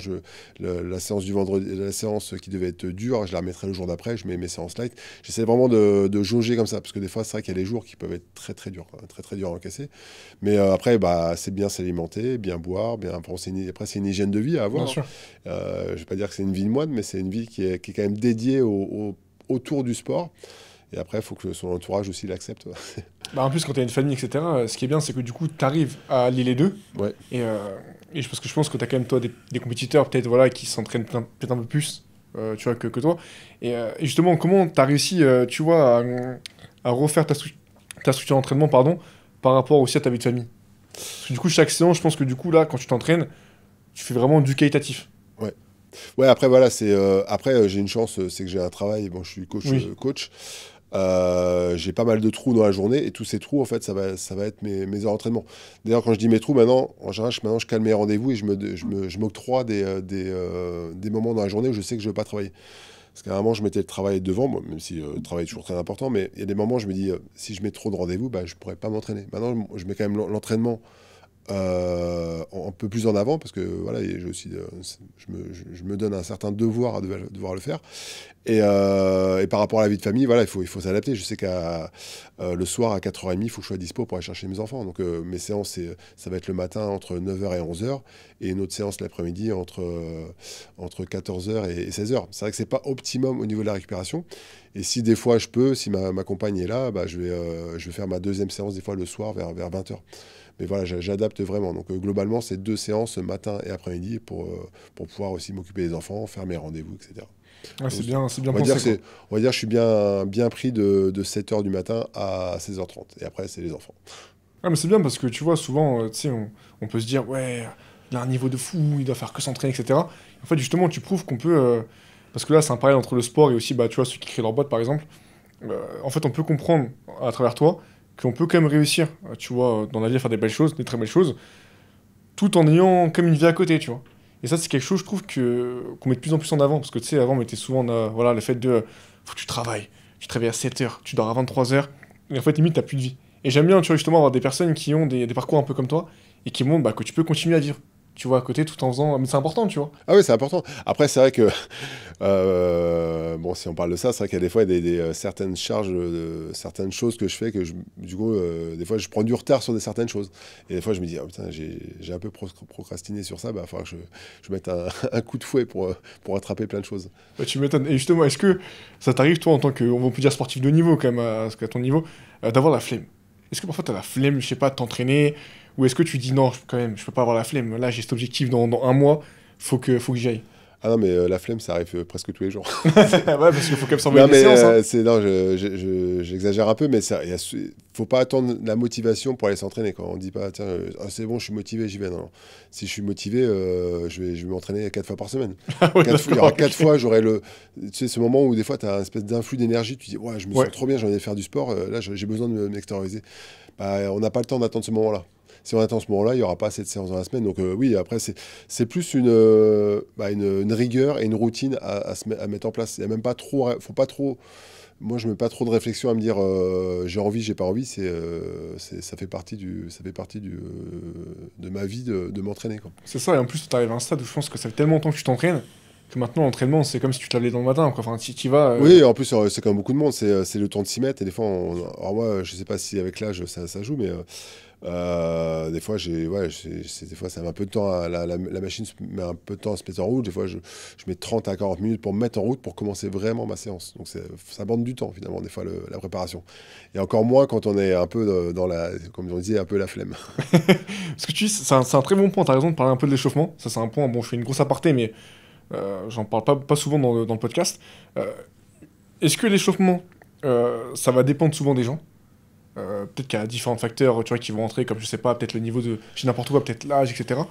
la séance du vendredi, la séance qui devait être dure, je la remettrai le jour d'après, je mets mes séances light. J'essaie vraiment de jauger comme ça, parce que des fois, c'est vrai qu'il y a des jours qui peuvent être très, très durs, très, très durs à encaisser. Mais après, c'est bien s'alimenter, bien boire, après, c'est une hygiène de vie à avoir. Bien sûr. Je ne vais pas dire que c'est une vie de moine, mais c'est une vie qui est quand même dédiée autour du sport. Et après, il faut que son entourage aussi l'accepte. En plus, quand tu as une famille, etc., ce qui est bien, c'est que du coup, tu arrives à allier les deux. Ouais. Et je pense que tu as quand même, toi, des compétiteurs, peut-être, voilà, qui s'entraînent peut-être un peu plus, tu vois, que toi. Et justement, comment tu as réussi, tu vois, à refaire ta structure d'entraînement, pardon, par rapport aussi à ta vie de famille? Parce que du coup, chaque séance, je pense que du coup, là, quand tu t'entraînes, tu fais vraiment du qualitatif. Ouais, après, voilà, après, j'ai une chance, c'est que j'ai un travail, je suis coach. Oui. J'ai pas mal de trous dans la journée et tous ces trous, en fait, ça va être mes heures d'entraînement. D'ailleurs, quand je dis mes trous, maintenant, en général, maintenant, je cale mes rendez-vous et je m'octroie des moments dans la journée où je sais que je ne veux pas travailler. Parce qu'à un moment, je mettais le travail devant, moi, même si le travail est toujours très important, mais il y a des moments où je me dis, si je mets trop de rendez-vous, bah, je ne pourrais pas m'entraîner. Maintenant, je mets quand même l'entraînement un peu plus en avant, parce que voilà, je me donne un certain devoir à devoir le faire. Et par rapport à la vie de famille, voilà, il faut s'adapter. Je sais le soir à 4h30, il faut que je sois dispo pour aller chercher mes enfants. Donc mes séances, ça va être le matin entre 9h et 11h, et une autre séance l'après-midi entre 14h et 16h. C'est vrai que c'est pas optimum au niveau de la récupération. Et si des fois je peux, si ma compagne est là, bah, je vais faire ma deuxième séance des fois le soir vers 20h. Mais voilà, j'adapte vraiment. Donc globalement, c'est 2 séances matin et après-midi pour pouvoir aussi m'occuper des enfants, faire mes rendez-vous, etc. Ouais, Donc, c'est bien on va pensé, dire, quoi. on va dire que je suis bien pris de 7h du matin à 16h30. Et après, c'est les enfants. Ah, mais c'est bien parce que tu vois, souvent, tu sais, on peut se dire, ouais, il a un niveau de fou, il doit faire que s'entraîner, etc. En fait, justement, tu prouves qu'on peut. Parce que là, c'est un parallèle entre le sport et aussi, bah, tu vois, ceux qui créent leur boîte, par exemple. En fait, on peut comprendre à travers toi qu'on peut quand même réussir, tu vois, dans la vie à faire des belles choses, des très belles choses, tout en ayant comme une vie à côté, tu vois. Et ça, c'est quelque chose, je trouve, qu'on met de plus en plus en avant. Parce que, tu sais, avant, on mettait souvent, voilà, le fait de, faut que tu travailles, tu te réveilles à 7h, tu dors à 23h, et en fait, limite, t'as plus de vie. Et j'aime bien, tu vois, justement, avoir des personnes qui ont des parcours un peu comme toi, et qui montrent bah, que tu peux continuer à vivre, tu vois, à côté, tout en faisant. Mais c'est important, tu vois. Ah oui, c'est important. Après, c'est vrai que, bon, si on parle de ça, c'est vrai qu'il y a des fois certaines charges, certaines choses que je fais que, du coup, des fois, je prends du retard sur certaines choses. Et des fois, je me dis, oh, putain, j'ai un peu procrastiné sur ça, bah, il va falloir que je mette un coup de fouet pour attraper plein de choses. Bah, tu m'étonnes. Et justement, est-ce que ça t'arrive, toi, en tant que, on peut dire sportif de niveau, quand même, à ton niveau, d'avoir la flemme? Est-ce que parfois t'as la flemme, je sais pas, de t'entraîner? Ou est-ce que tu dis non, quand même, je peux pas avoir la flemme. Là, j'ai cet objectif dans un mois, faut que j'y aille. Ah non, mais la flemme, ça arrive presque tous les jours. Ouais, parce qu'il faut quand même s'envoyer Non, des mais séances, hein. non, j'exagère un peu, mais faut pas attendre la motivation pour aller s'entraîner. Quand on dit pas, tiens, c'est bon, je suis motivé, j'y vais. Non, non. Si je suis motivé, je vais m'entraîner 4 fois par semaine. Ah ouais, Il y aura d'accord, 4 ok. fois, tu sais, ce moment où des fois, tu as un espèce d'influx d'énergie, tu dis, ouais, je me Ouais. sens trop bien, j'ai envie de faire du sport, là, j'ai besoin de m'extérioriser. Bah, on n'a pas le temps d'attendre ce moment-là. Si on attend ce moment-là, il n'y aura pas assez de séances dans la semaine. Donc oui, après, c'est plus une rigueur et une routine à mettre en place. Il y a même pas trop, faut pas trop. Moi, je mets pas trop de réflexion à me dire j'ai envie, j'ai pas envie. Ça fait partie de ma vie de m'entraîner, quoi. C'est ça, et en plus, tu arrives à un stade où je pense que ça fait tellement longtemps que tu t'entraînes que maintenant, l'entraînement, c'est comme si tu te lavais dans le matin, quoi. Enfin, si tu y vas. Oui, en plus, c'est comme beaucoup de monde, c'est le temps de s'y mettre. Et des fois, alors moi, je sais pas si avec l'âge ça joue, mais des fois, des fois, ça met un peu de temps, la machine met un peu de temps à se mettre en route. Des fois, je mets 30 à 40 minutes pour me mettre en route pour commencer vraiment ma séance. Donc, ça bande du temps, finalement, des fois, la préparation. Et encore moins quand on est un peu comme on disait, un peu la flemme. Parce que tu dis, c'est un très bon point, t'as raison de parler un peu de l'échauffement. Ça, c'est un point, bon, je fais une grosse aparté, mais j'en parle pas souvent dans le podcast. Euh, Est-ce que l'échauffement, ça va dépendre souvent des gens? Peut-être qu'il y a différents facteurs, tu vois, qui vont entrer, comme je sais pas, peut-être le niveau de, j'ai n'importe quoi, peut-être l'âge, etc.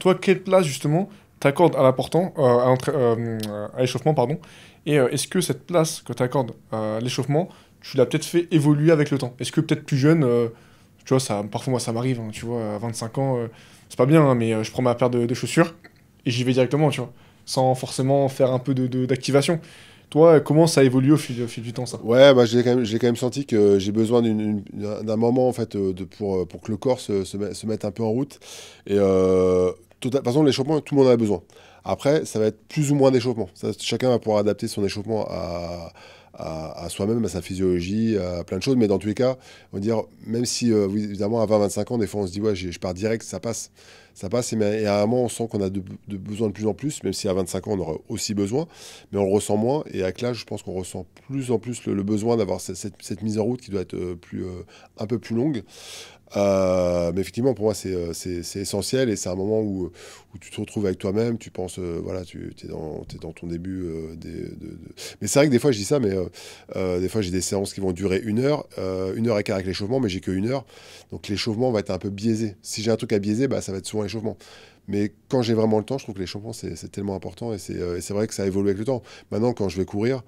Toi, quelle place justement t'accordes à l'important, à l'échauffement, pardon, et est-ce que cette place que t'accordes à l'échauffement, tu l'as peut-être fait évoluer avec le temps? Est-ce que peut-être plus jeune, tu vois, parfois moi ça m'arrive, hein, tu vois, à 25 ans, c'est pas bien, hein, mais je prends ma paire de chaussures et j'y vais directement, tu vois, sans forcément faire un peu d'activation. Toi, comment ça évolue au fil du temps, ça? Ouais, bah, j'ai quand même senti que j'ai besoin d'un moment en fait pour que le corps se mette un peu en route. Et de toute façon, l'échauffement, tout le monde en a besoin. Après, ça va être plus ou moins d'échauffement. Chacun va pouvoir adapter son échauffement à soi-même, à sa physiologie, à plein de choses. Mais dans tous les cas, on va dire, même si oui, évidemment à 20-25 ans, des fois on se dit ouais, je pars direct, ça passe. Ça passe, et à un moment, on sent qu'on a de besoin de plus en plus, même si à 25 ans, on aura aussi besoin, mais on le ressent moins. Et avec l'âge, je pense qu'on ressent plus en plus le besoin d'avoir cette mise en route qui doit être un peu plus longue. Mais effectivement, pour moi, c'est essentiel et c'est un moment où tu te retrouves avec toi-même, tu penses, voilà, t'es dans ton début. Mais c'est vrai que des fois, je dis ça, mais des fois, j'ai des séances qui vont durer 1 heure, 1 heure et quart avec l'échauffement, mais j'ai que 1 heure. Donc l'échauffement va être un peu biaisé. Si j'ai un truc à biaiser, bah, ça va être souvent l'échauffement. Mais quand j'ai vraiment le temps, je trouve que l'échauffement, c'est tellement important et c'est vrai que ça évolue avec le temps. Maintenant, quand je vais courir,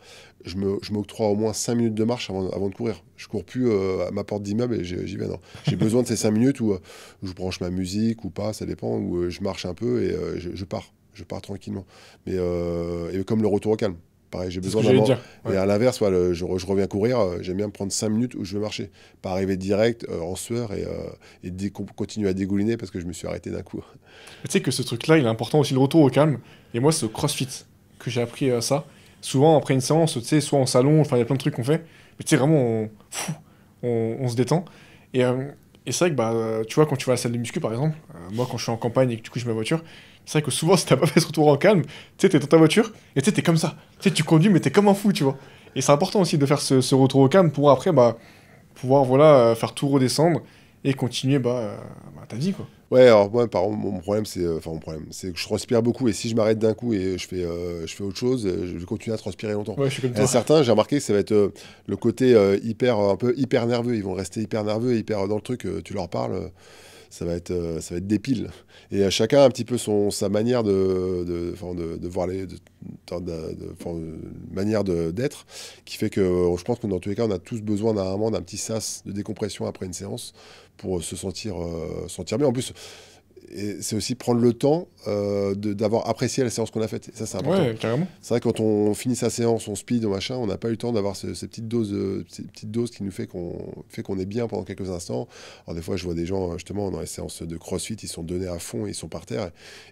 je m'octroie au moins 5 minutes de marche avant de courir. Je cours plus à ma porte d'immeuble et j'y vais, non. J'ai besoin de ces 5 minutes où je branche ma musique ou pas, ça dépend, où je marche un peu et je pars. Je pars tranquillement. Et comme le retour au calme. Pareil, j'ai C'est ce besoin que d'un j'allais moment. dire. Et Ouais. à l'inverse, je reviens courir, j'aime bien me prendre 5 minutes où je vais marcher. Pas arriver direct en sueur et continuer à dégouliner parce que je me suis arrêté d'un coup. Mais tu sais que ce truc-là, il est important aussi, le retour au calme. Et moi, c'est au CrossFit que j'ai appris ça. Souvent, après une séance, tu sais, soit en salon, enfin, il y a plein de trucs qu'on fait. Mais tu sais, vraiment, on se détend. Et, euh, et c'est vrai que, bah, tu vois, quand tu vas à la salle de muscu, par exemple, moi, quand je suis en campagne et que du coup, je mets ma voiture, c'est vrai que souvent, si t'as pas fait ce retour en calme, tu sais, t'es dans ta voiture et tu sais, t'es comme ça. Tu sais, tu conduis, mais t'es comme un fou, tu vois. Et c'est important aussi de faire ce retour au calme pour après, bah, pouvoir, voilà, faire tout redescendre et continuer, ta vie, quoi. Ouais, alors moi, par exemple, mon problème, c'est que je transpire beaucoup et si je m'arrête d'un coup et je fais autre chose, je vais continuer à transpirer longtemps. Ouais, je suis comme Et à toi. certains, j'ai remarqué que ça va être le côté un peu hyper nerveux. Ils vont rester hyper nerveux, hyper dans le truc. Tu leur parles, ça va être des piles. Et chacun a un petit peu sa manière de voir manière d'être, qui fait que je pense que dans tous les cas, on a tous besoin d'un moment d'un petit sas de décompression après une séance pour se sentir bien. En plus, et c'est aussi prendre le temps d'avoir apprécié la séance qu'on a faite. Et ça, c'est important. Ouais, carrément. C'est vrai, quand on finit sa séance, on speed, machin, on n'a pas eu le temps d'avoir ces petites doses qui nous fait qu'on est bien pendant quelques instants. Alors, des fois, je vois des gens, justement, dans les séances de CrossFit, ils sont donnés à fond, ils sont par terre,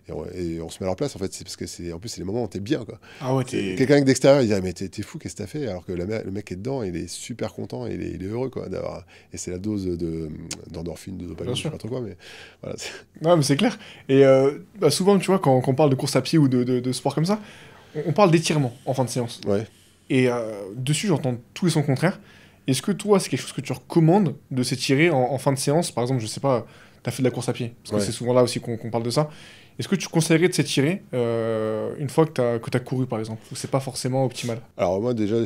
et on se met à leur place, en fait. C'est parce que en plus, c'est les moments où t'es bien, quoi. Ah ouais, Quelqu'un d'extérieur, il dirait, mais t'es fou, qu'est-ce que t'as fait? Alors que le mec est dedans, il est super content, il est heureux, quoi, d'avoir. Et c'est la dose d'endorphine, de bien dopamine, je sais sûr. pas trop quoi, mais voilà. Non, mais c'est clair. Et bah, souvent, tu vois, quand on parle de course à pied ou de sport comme ça, on parle d'étirement en fin de séance. Ouais. Et dessus, j'entends tous les sons contraires. Est-ce que toi, c'est quelque chose que tu recommandes de s'étirer en fin de séance? Par exemple, je sais pas, t'as fait de la course à pied, parce que Ouais. c'est souvent là aussi qu'on parle de ça. Est-ce que tu conseillerais de s'étirer une fois que t'as couru, par exemple? Ou c'est pas forcément optimal? Alors moi déjà,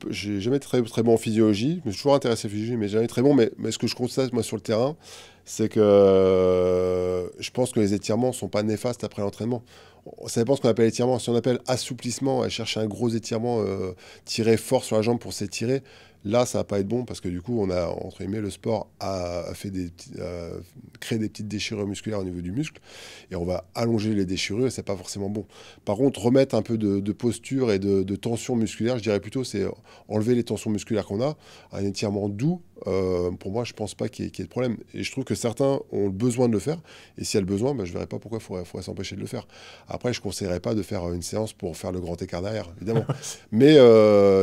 j'ai jamais été très, très bon en physiologie, je me suis toujours intéressé à la physiologie, mais jamais très bon. Mais ce que je constate moi sur le terrain, c'est que je pense que les étirements sont pas néfastes après l'entraînement. Ça dépend ce qu'on appelle étirement. Si on appelle assouplissement, à chercher un gros étirement, tirer fort sur la jambe pour s'étirer, là ça va pas être bon parce que du coup on a entre guillemets le sport a fait créé des petites déchirures musculaires au niveau du muscle et on va allonger les déchirures et c'est pas forcément bon. Par contre, remettre un peu de posture et de tension musculaire, je dirais plutôt, c'est enlever les tensions musculaires qu'on a, un étirement doux. Pour moi, je pense pas qu'il y ait de problème. Et je trouve que certains ont le besoin de le faire. Et s'il y a le besoin, je verrais pas pourquoi il faudrait s'empêcher de le faire. Après, je conseillerais pas de faire une séance pour faire le grand écart derrière, évidemment. Mais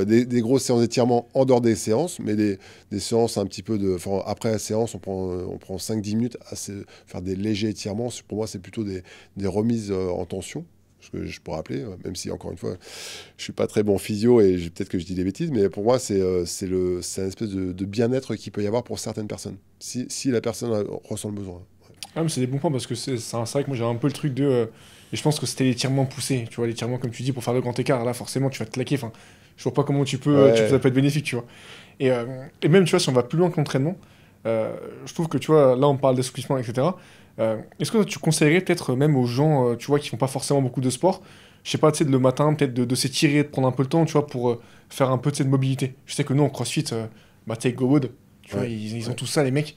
des grosses séances d'étirement en dehors des séances, mais des séances un petit peu de. Après la séance, on prend 5-10 minutes à faire des légers étirements. Pour moi, c'est plutôt des remises en tension, ce que je pourrais appeler, même si encore une fois, je suis pas très bon physio et peut-être que je dis des bêtises, mais pour moi, c'est une espèce de bien-être qu'il peut y avoir pour certaines personnes, si la personne ressent le besoin. Ah, mais c'est des bons points parce que c'est vrai que moi j'ai un peu le truc de. Et je pense que c'était l'étirement poussé, tu vois, l'étirement comme tu dis pour faire le grand écart. Là, forcément, tu vas te claquer. Enfin, je vois pas comment ça Ouais, peut être bénéfique, tu vois. Et même, tu vois, si on va plus loin que l'entraînement, je trouve que, tu vois, là, on parle d'assouplissement, etc. Est-ce que tu conseillerais peut-être même aux gens, tu vois, qui font pas forcément beaucoup de sport, je sais pas, tu sais, le matin, peut-être de s'étirer, de prendre un peu le temps, tu vois, pour faire un peu de cette mobilité. Je sais que nous, en CrossFit, take go wood, tu vois, ouais, ils ont ouais. tout ça, les mecs.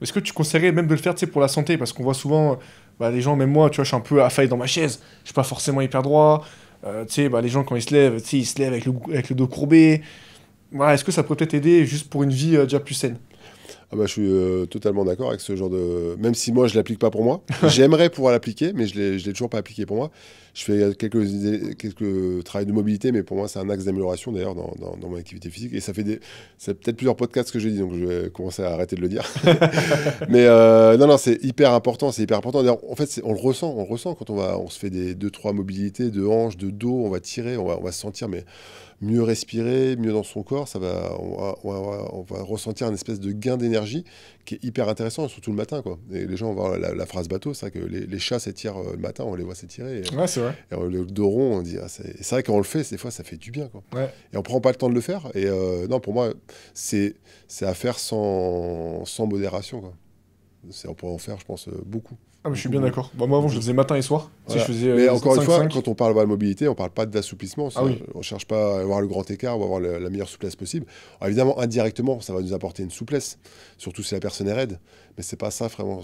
Est-ce que tu conseillerais même de le faire, tu sais, pour la santé? Parce qu'on voit souvent, les gens, même moi, tu vois, je suis un peu affalé dans ma chaise, je suis pas forcément hyper droit. Tu sais, les gens, quand ils se lèvent, tu sais, ils se lèvent avec le dos courbé. Voilà, est-ce que ça pourrait peut-être aider juste pour une vie déjà plus saine? Ah bah, je suis totalement d'accord avec ce genre de. Même si moi je l'applique pas pour moi, j'aimerais pouvoir l'appliquer, mais je l'ai toujours pas appliqué pour moi. Je fais quelques travails de mobilité, mais pour moi c'est un axe d'amélioration d'ailleurs dans mon activité physique. Et c'est peut-être plusieurs podcasts que j'ai dit, donc je vais commencer à arrêter de le dire. Mais non, non, c'est hyper important, c'est hyper important. D'ailleurs, en fait, on le ressent quand on se fait des 2-3 mobilités de hanches, de dos, on va tirer, on va se sentir mais mieux respirer, mieux dans son corps, on va ressentir une espèce de gain d'énergie qui est hyper intéressant, surtout le matin, quoi. Et les gens vont voir la phrase bateau, c'est vrai que les chats s'étirent le matin, on les voit s'étirer. Ouais, c'est vrai. Le dos rond, on dit, c'est vrai qu'on le fait, des fois, ça fait du bien, quoi. Ouais. Et on prend pas le temps de le faire. Et non, pour moi, c'est à faire sans modération, quoi. On pourrait en faire, je pense, beaucoup. Ah, mais je suis bien Beaucoup. d'accord. Bah, moi, avant, je le faisais matin et soir. Tu sais, Voilà. je faisais Mais encore une fois, 5-5. quand on parle de mobilité, on parle pas d'assouplissement. Ah oui. On cherche pas à avoir le grand écart ou avoir la meilleure souplesse possible. Alors évidemment, indirectement, ça va nous apporter une souplesse, surtout si la personne est raide. Mais c'est pas ça vraiment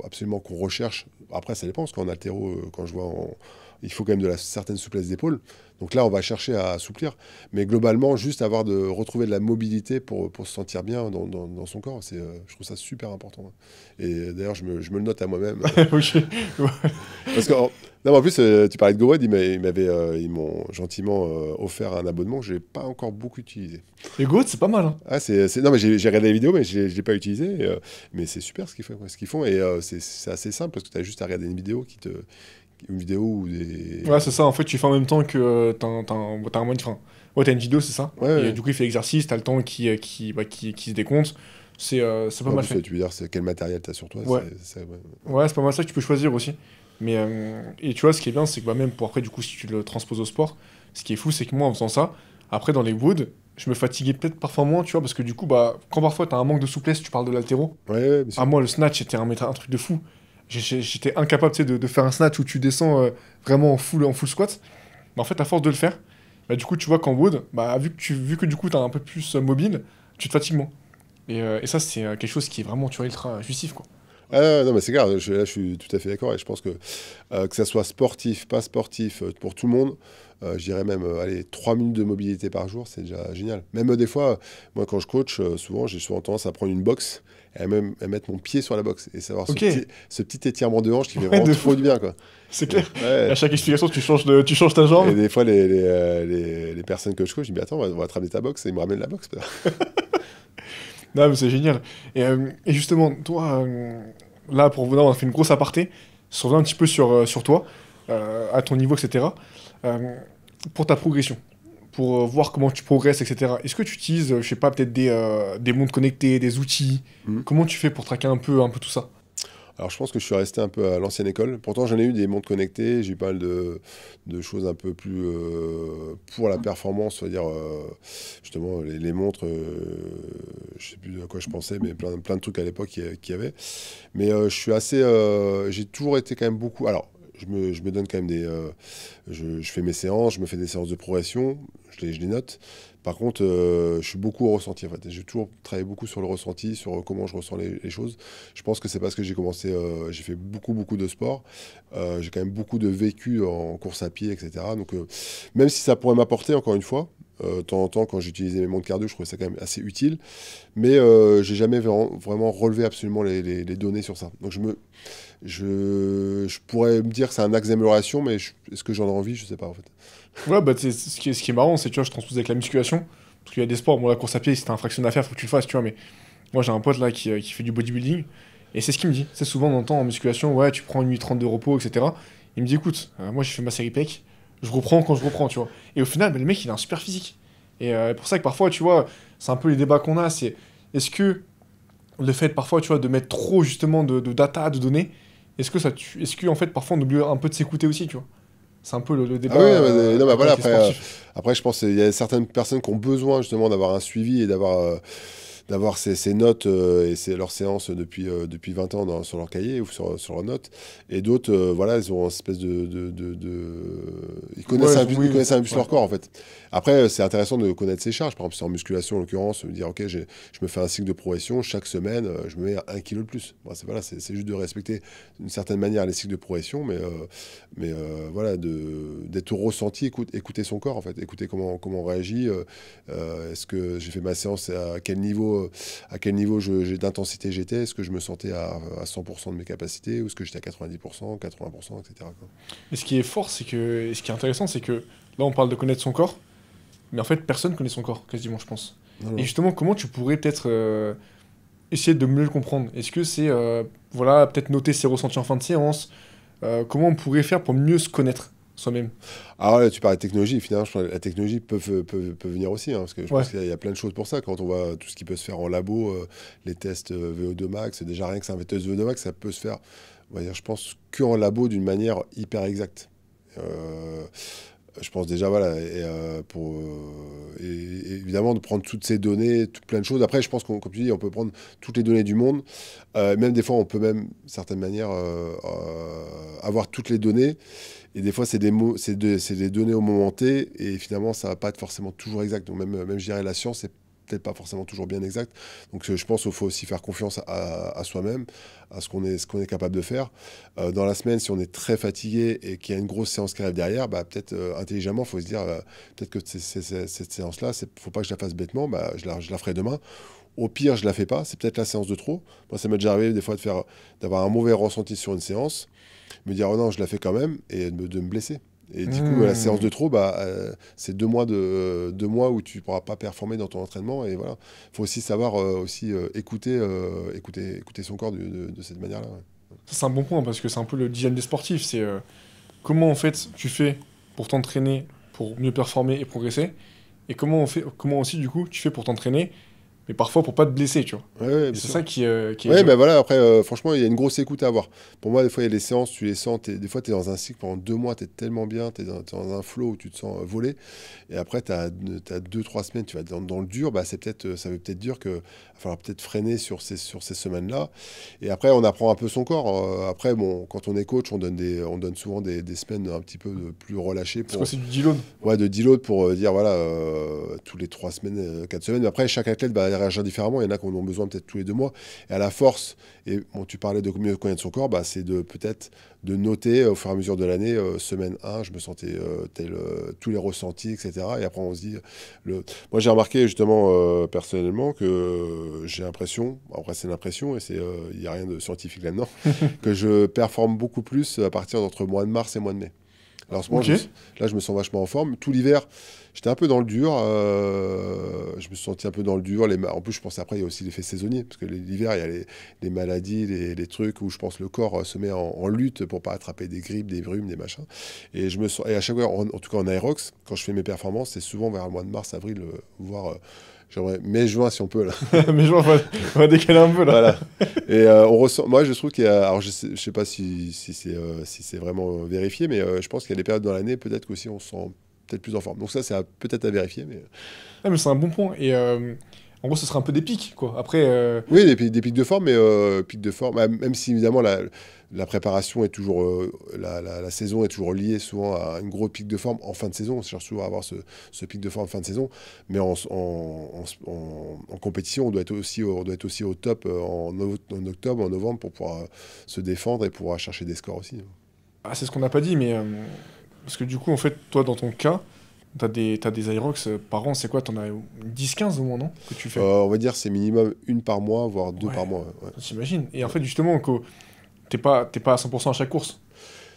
absolument qu'on recherche. Après, ça dépend, parce qu'en haltéro, quand je vois, il faut quand même de la certaine souplesse d'épaule. Donc là, on va chercher à assouplir. Mais globalement, juste retrouver de la mobilité pour se sentir bien dans son corps, je trouve ça super important. Et d'ailleurs, je me le note à moi-même. Ok. Ouais. Parce que, non, mais en plus, tu parlais de GoWed, ils m'ont gentiment offert un abonnement que je n'ai pas encore beaucoup utilisé. Les GOAT, c'est pas mal, hein. Ah, non, mais j'ai regardé les vidéos, mais je ne l'ai pas utilisé. Mais c'est super ce qu'ils font. Ce qu'ils font et c'est assez simple parce que tu as juste à regarder une vidéo ou des. Ouais, c'est ça. En fait, tu fais en même temps que t'as un moyen de frein. Ouais, t'as une vidéo, c'est ça. Ouais, Et ouais. du coup, il fait l'exercice, t'as le temps qui se décompte. C'est pas En mal plus, fait. tu veux dire quel matériel tu as sur toi. Ouais. Ouais. Ouais, c'est pas mal ça que tu peux choisir aussi. Mais, et tu vois, ce qui est bien, c'est que bah, même pour après, du coup, si tu le transposes au sport, ce qui est fou, c'est que moi, en faisant ça, après, dans les woods, je me fatiguais peut-être parfois moins, tu vois, parce que du coup, bah, quand parfois t'as un manque de souplesse, tu parles de l'haltéro. Ouais, bien À sûr. moi, le snatch, c'était un truc de fou. J'étais incapable, tu sais, de faire un snatch où tu descends vraiment en full squat. Mais en fait, à force de le faire, bah, du coup, tu vois qu'en wood, bah, vu que du coup, t'es un peu plus mobile, tu te fatigues moins. Et ça, c'est quelque chose qui est vraiment, tu vois, ultra jouissif, quoi. Ah, non, mais c'est clair, là je suis tout à fait d'accord et je pense que ça soit sportif, pas sportif, pour tout le monde, je dirais même, allez, 3 minutes de mobilité par jour, c'est déjà génial. Même des fois, moi quand je coach, j'ai souvent tendance à prendre une boxe et à mettre mon pied sur la boxe et savoir Ok, ce petit étirement de hanche qui fait ouais, vraiment de trop fou, du bien, quoi. c'est Ouais, clair. Et à ouais. chaque explication, tu changes ta Et jambe. des fois, les personnes que je coach, je dis, mais attends, on va te ramener ta boxe et ils me ramènent la boxe. Non, mais c'est génial. Et justement, toi, là, on a fait une grosse aparté, sur un petit peu sur toi, à ton niveau, etc. Euh, pour ta progression, pour voir comment tu progresses, etc. Est-ce que tu utilises, je sais pas, peut-être des montres connectées, des outils? Mhm. Comment tu fais pour traquer un peu tout ça? Alors, je pense que je suis resté un peu à l'ancienne école. Pourtant, j'en ai eu des montres connectées. J'ai eu pas mal de choses un peu plus pour la performance, c'est-à-dire justement les montres. Je sais plus à quoi je pensais, mais plein de trucs à l'époque qui y avait. Mais je suis assez. J'ai toujours été quand même beaucoup. Alors, je me donne quand même je fais mes séances, je me fais des séances de progression, je les note. Par contre, je suis beaucoup au ressenti en fait. J'ai toujours travaillé beaucoup sur le ressenti, sur comment je ressens les choses. Je pense que c'est parce que j'ai commencé, j'ai fait beaucoup de sport. J'ai quand même beaucoup de vécu en course à pied, etc. Donc, même si ça pourrait m'apporter, encore une fois, de temps en temps, quand j'utilisais mes montres cardio, je trouvais ça quand même assez utile. Mais j'ai jamais vraiment relevé absolument les données sur ça. Donc, je pourrais me dire que c'est un axe d'amélioration, mais est-ce que j'en ai envie? Je sais pas en fait. Ouais, bah, ce qui est marrant, c'est, tu vois, je transpose avec la musculation, parce qu'il y a des sports, moi, la course à pied, c'était un fraction d'affaires, faut que tu le fasses, tu vois, mais moi, j'ai un pote, là, qui fait du bodybuilding, et c'est ce qu'il me dit. C'est souvent, on entend en musculation, ouais, tu prends une nuit 30 de repos, etc. Il me dit, écoute, moi, j'ai fait ma série pec, je reprends quand je reprends, tu vois. Et au final, bah, le mec, il a un super physique. Et pour ça que parfois, tu vois, c'est un peu les débats qu'on a, c'est est-ce que le fait, parfois, tu vois, de mettre trop, justement, de data, de données, est-ce que, en fait, parfois, on oublie un peu de s'écouter aussi, tu vois. C'est un peu le débat Ah oui, non, mais voilà, avec les sportifs. après, je pense qu'il y a certaines personnes qui ont besoin justement d'avoir un suivi et d'avoir ces notes et leurs séances depuis 20 ans sur leur cahier ou sur leurs notes. Et d'autres, voilà, ils ont une espèce ils connaissent Ouais, ils oui, connaissent un peu plus ouais. leur corps, en fait. Après, c'est intéressant de connaître ses charges. Par exemple, c'est en musculation, en l'occurrence, me dire, OK, je me fais un cycle de progression. Chaque semaine, je me mets 1 kilo de plus. Bon, c'est juste de respecter d'une certaine manière les cycles de progression, mais voilà, d'être au ressenti, écouter son corps, en fait. Écouter comment on réagit. Est-ce que j'ai fait ma séance à quel niveau d'intensité j'étais? Est-ce que je me sentais à 100% de mes capacités? Ou est-ce que j'étais à 90%, 80%, etc. quoi. Et ce qui est fort, c'est que, et ce qui est intéressant, c'est que là, on parle de connaître son corps, mais en fait, personne connaît son corps, quasiment, je pense. Non, Et non. justement, comment tu pourrais peut-être essayer de mieux le comprendre? Est-ce que c'est, voilà, peut-être noter ses ressentis en fin de séance? Comment on pourrait faire pour mieux se connaître soi-même? Alors là, tu parlais de technologie, finalement, je pense que la technologie peut venir aussi, hein, parce que je Ouais, pense qu'il y a plein de choses pour ça. Quand on voit tout ce qui peut se faire en labo, les tests VO2 max, déjà rien que c'est un test VO2 max, ça peut se faire, on va dire, je pense, qu'en labo d'une manière hyper exacte. Euh, Je pense déjà, voilà, et évidemment de prendre toutes ces données, tout plein de choses. Après, je pense comme tu dis, on peut prendre toutes les données du monde. Même des fois, on peut même, d'une certaine manière, avoir toutes les données. Et des fois, c'est des données au moment T. Et finalement, ça va pas être forcément toujours exact. Donc même je dirais, la science, c'est peut-être pas forcément toujours bien exact. Donc je pense qu'il faut aussi faire confiance à soi-même, à ce qu'on est capable de faire. Dans la semaine, si on est très fatigué et qu'il y a une grosse séance qui arrive derrière, bah, peut-être intelligemment, il faut se dire, peut-être que cette séance-là, il ne faut pas que je la fasse bêtement, bah, je la ferai demain. Au pire, je la fais pas, c'est peut-être la séance de trop. Moi, ça m'est déjà arrivé des fois d'avoir un mauvais ressenti sur une séance, me dire, oh non, je la fais quand même, et de me blesser. Et du coup, la séance de trop, bah, c'est 2 mois où tu ne pourras pas performer dans ton entraînement. Et voilà, il faut aussi savoir écouter son corps de cette manière-là. Ouais. Ça, c'est un bon point parce que c'est un peu le dilemme des sportifs. C'est comment en fait tu fais pour t'entraîner, pour mieux performer et progresser, et comment aussi du coup tu fais pour t'entraîner, mais parfois pour pas te blesser, tu vois. Ouais, ouais, Et bien c'est sûr. ça qui est Ouais, dur. ben voilà, après, franchement, il y a une grosse écoute à avoir. Pour moi, des fois, il y a des séances, tu les sens, des fois, tu es dans un cycle pendant 2 mois, tu es tellement bien, t'es dans un flow où tu te sens voler. Et après, tu as 2, 3 semaines, tu vas dans le dur, bah, ça veut peut-être dire qu'il va falloir peut-être freiner sur ces semaines-là. Et après, on apprend un peu son corps. Après, bon, quand on est coach, on donne souvent des semaines un petit peu plus relâchées C'est quoi, pour, c'est du deload? ouais, de deload pour dire, voilà, tous les 3 semaines, 4 semaines. Mais après, chaque athlète va réagir différemment. Il y en a qui en ont besoin peut-être tous les 2 mois. Et à la force, et bon, tu parlais de mieux connaître son corps, bah, c'est peut-être de noter au fur et à mesure de l'année, semaine 1, je me sentais tous les ressentis, etc. Et après, on se dit, moi j'ai remarqué justement personnellement que j'ai l'impression, après c'est l'impression, et il n'y a rien de scientifique là-dedans, que je performe beaucoup plus à partir d'entre mois de mars et mois de mai. Alors en ce moment, Ok. là, je me sens vachement en forme. Tout l'hiver, j'étais un peu dans le dur. Je me suis senti un peu dans le dur. En plus, je pense après, il y a aussi l'effet saisonnier. Parce que l'hiver, il y a les maladies, les trucs où je pense le corps se met en lutte pour pas attraper des grippes, des brumes, des machins. Et à chaque fois, en tout cas en aérox, quand je fais mes performances, c'est souvent vers le mois de mars, avril, voire j'aimerais mai-juin si on peut là. Mais je vois, on va décaler un peu là. Voilà. Et on ressent. Moi, je trouve qu'il y a. Alors, je sais pas si c'est vraiment vérifié, mais je pense qu'il y a des périodes dans l'année, peut-être qu'aussi on se sent peut-être plus en forme. Donc ça, peut-être à vérifier. Mais Ah, mais c'est un bon point. Et en gros, ce serait un peu des pics, quoi. Après, oui, des pics de forme, mais pics de forme. Même si évidemment la préparation est toujours, la saison est toujours liée souvent à une grosse pic de forme en fin de saison. On cherche souvent à avoir ce pic de forme en fin de saison, mais en compétition, on doit être aussi au top en octobre, en novembre pour pouvoir se défendre et pouvoir chercher des scores aussi. ah, c'est ce qu'on n'a pas dit, mais parce que du coup, en fait, toi, dans ton cas, t'as des Aerox par an, c'est quoi? T'en as 10-15 au moins, non? Que tu fais? On va dire c'est minimum une par mois, voire 2 par Ouais, mois. Ouais. j'imagine. Et en fait, justement, que t'es pas à 100% à chaque course.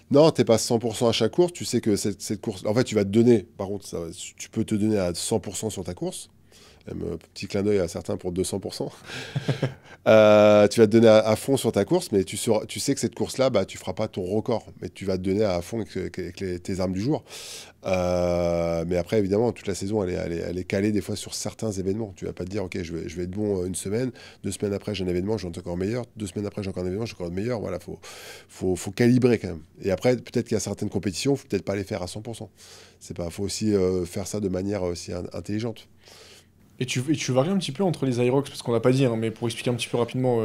Non, t'es pas 100% à chaque course. Tu sais que cette course, en fait, tu vas te donner. Par contre, tu peux te donner à 100% sur ta course. Même petit clin d'œil à certains pour 200%. Tu vas te donner à fond sur ta course, mais tu sais que cette course-là, bah, tu feras pas ton record, mais tu vas te donner à fond avec tes armes du jour. Mais après, évidemment, toute la saison, elle est calée des fois sur certains événements. Tu vas pas te dire, ok, je vais être bon une semaine, 2 semaines après, j'ai un événement, je vais être encore meilleur, 2 semaines après, j'ai encore un événement, je suis encore meilleur. Voilà, faut calibrer quand même. Et après, peut-être qu'il y a certaines compétitions, faut peut-être pas les faire à 100%. Faut aussi faire ça de manière aussi intelligente. Et tu varies un petit peu entre les Aerox, parce qu'on n'a pas dit, hein, mais pour expliquer un petit peu rapidement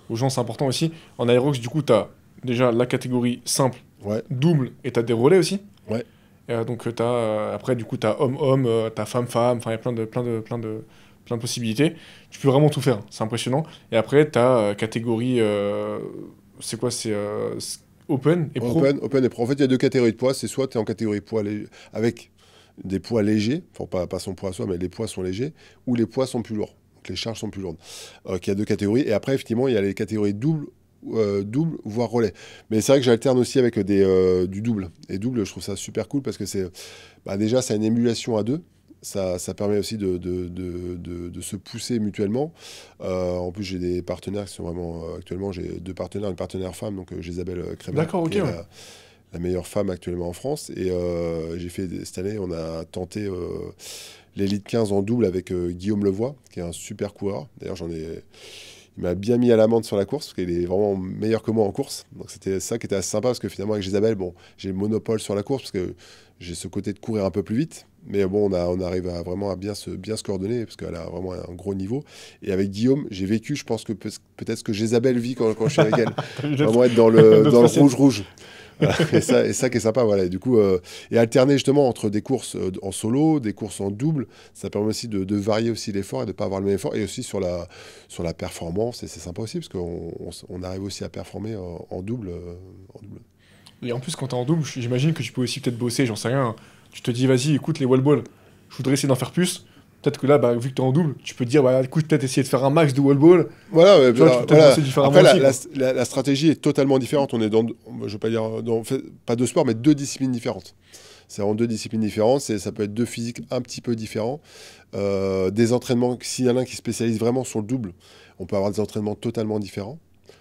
aux gens, c'est important aussi. En Aerox, du coup, t'as déjà la catégorie simple, Ouais, double, et t'as des relais aussi. ouais. Donc après, du coup, t'as homme-homme, t'as femme-femme, enfin, il y a plein de possibilités. Tu peux vraiment tout faire, c'est impressionnant. Et après, t'as catégorie, c'est quoi? C'est open et pro. Open et pro. En fait, il y a 2 catégories de poids. C'est soit tu es en catégorie poids avec des poids légers, enfin pas son poids à soi, mais les poids sont légers, ou les poids sont plus lourds. Donc les charges sont plus lourdes. Il y a 2 catégories. Et après, effectivement, il y a les catégories double, voire relais. Mais c'est vrai que j'alterne aussi avec du double. Et double, je trouve ça super cool parce que déjà, c'est une émulation à deux. Ça permet aussi de se pousser mutuellement. En plus, j'ai des partenaires qui sont vraiment. Actuellement, j'ai 2 partenaires, une partenaire femme, donc Isabelle Crémer, D'accord, ok, qui est ouais. la meilleure femme actuellement en France. Et cette année, on a tenté l'élite 15 en double avec Guillaume Levoix, qui est un super coureur. D'ailleurs, il m'a bien mis à l'amende sur la course, parce qu'il est vraiment meilleur que moi en course. Donc c'était ça qui était assez sympa, parce que finalement avec Isabelle, bon, j'ai le monopole sur la course, parce que j'ai ce côté de courir un peu plus vite. Mais bon, on arrive vraiment à bien se coordonner, parce qu'elle a vraiment un gros niveau. Et avec Guillaume, j'ai vécu, je pense que peut-être ce que Isabelle vit quand je suis avec elle. Vraiment être dans le rouge-rouge. Voilà. Et ça qui est sympa, voilà. Et du coup, et alterner justement entre des courses en solo, des courses en double, ça permet aussi de varier aussi l'effort et de ne pas avoir le même effort. Et aussi sur la performance, et c'est sympa aussi, parce qu'on arrive aussi à performer en double. Et en plus, quand t'es en double, j'imagine que tu peux aussi peut-être bosser, j'en sais rien. Tu te dis, vas-y, écoute, les wall balls, je voudrais essayer d'en faire plus. Peut-être que là, bah, vu que t'es en double, tu peux te dire, bah, écoute, peut-être essayer de faire un max de wall ball. Voilà, tu vois, tu peux peut-être bosser différemment après, aussi. la stratégie est totalement différente. On est dans, je vais pas dire, pas deux sports, mais deux disciplines différentes. C'est vraiment deux disciplines différentes. Ça peut être deux physiques un petit peu différents. Des entraînements, s'il y en a un qui spécialise vraiment sur le double, on peut avoir des entraînements totalement différents.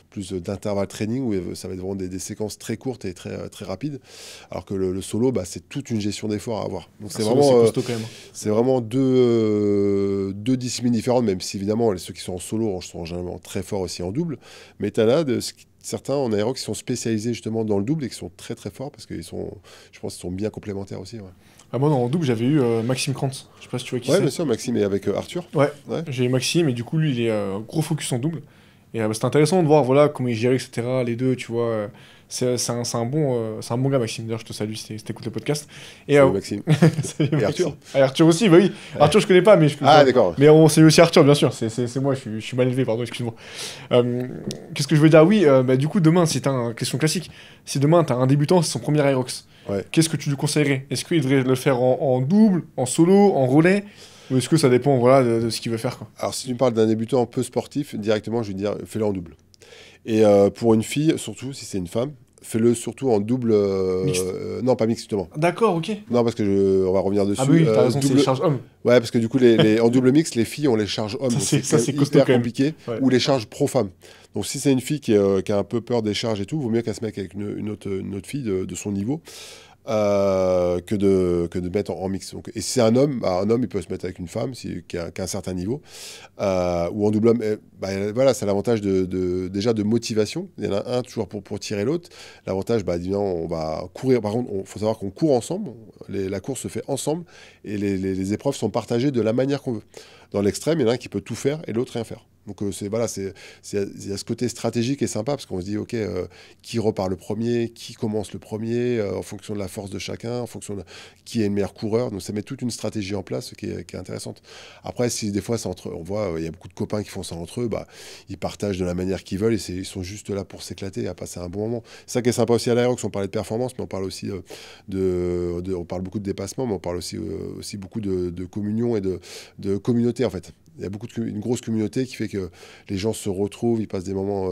Plus d'intervalle training où ça va être vraiment des séquences très courtes et très, très rapides. Alors que le solo, bah, c'est toute une gestion d'effort à avoir. Donc c'est vraiment deux disciplines différentes, même si évidemment ceux qui sont en solo sont généralement très forts aussi en double. Mais tu as là certains en aéro qui sont spécialisés justement dans le double et qui sont très très forts parce qu'ils sont, je pense, qu'ils sont bien complémentaires aussi. Ouais. Ah, moi, en double, j'avais eu Maxime Krantz. Je sais pas si tu vois qui c'est. Ouais, bien sûr, Maxime est avec Arthur. Ouais. J'ai eu Maxime et du coup, lui, il est gros focus en double. Et c'était intéressant de voir voilà, comment il gérait, etc. Les deux, tu vois. C'est un bon gars, Maxime. D'ailleurs, je te salue si t'écoutes le podcast. Et, salut Maxime. Salut et Maxime. Arthur. Et Arthur aussi, bah oui. Ouais. Arthur, je connais pas, mais d'accord. Mais on salue aussi Arthur, bien sûr. C'est moi, je suis mal élevé, pardon, excuse-moi. Qu'est-ce que je veux dire? Oui, bah, du coup, demain, c'est une question classique. Si demain, t'as un débutant, c'est son premier Aerox. Ouais. Qu'est-ce que tu lui conseillerais? Est-ce qu'il devrait le faire en double, en solo, en relais? Ou est-ce que ça dépend voilà, de ce qu'il veut faire, quoi? Alors, si tu me parles d'un débutant un peu sportif, directement, je vais dire, fais-le en double. Et pour une fille, surtout si c'est une femme, fais-le surtout en double. Non, pas mixte, justement. D'accord, ok. Non, parce que on va revenir dessus. Ah, bah oui, t'as raison, c'est les charges hommes. Ouais, parce que du coup, en double mixte, les filles ont les charges hommes. Ça, c'est hyper compliqué. Ouais. Ou les charges pro-femmes. Donc, si c'est une fille qui a un peu peur des charges et tout, vaut mieux qu'elle se mette avec une autre fille de son niveau. Que de mettre en mix. Donc, et si c'est un homme, il peut se mettre avec une femme qui a un certain niveau. Ou en double homme, voilà, c'est l'avantage déjà de motivation. Il y en a un toujours pour tirer l'autre. L'avantage, on va courir. Par contre, il faut savoir qu'on court ensemble. La course se fait ensemble et les épreuves sont partagées de la manière qu'on veut. Dans l'extrême, il y en a un qui peut tout faire et l'autre rien faire. Donc il y a ce côté stratégique et sympa parce qu'on se dit, ok, qui repart le premier, qui commence le premier, en fonction de la force de chacun, en fonction de qui est le meilleur coureur. Donc ça met toute une stratégie en place qui est intéressante. Après, si des fois, on voit, il y a beaucoup de copains qui font ça entre eux, ils partagent de la manière qu'ils veulent et ils sont juste là pour s'éclater et à passer un bon moment. C'est ça qui est sympa aussi à l'Aerox, on parlait de performance, mais on parle aussi on parle beaucoup de dépassement, mais on parle aussi beaucoup de communion et de communauté en fait. Il y a une grosse communauté qui fait que les gens se retrouvent, ils passent des moments,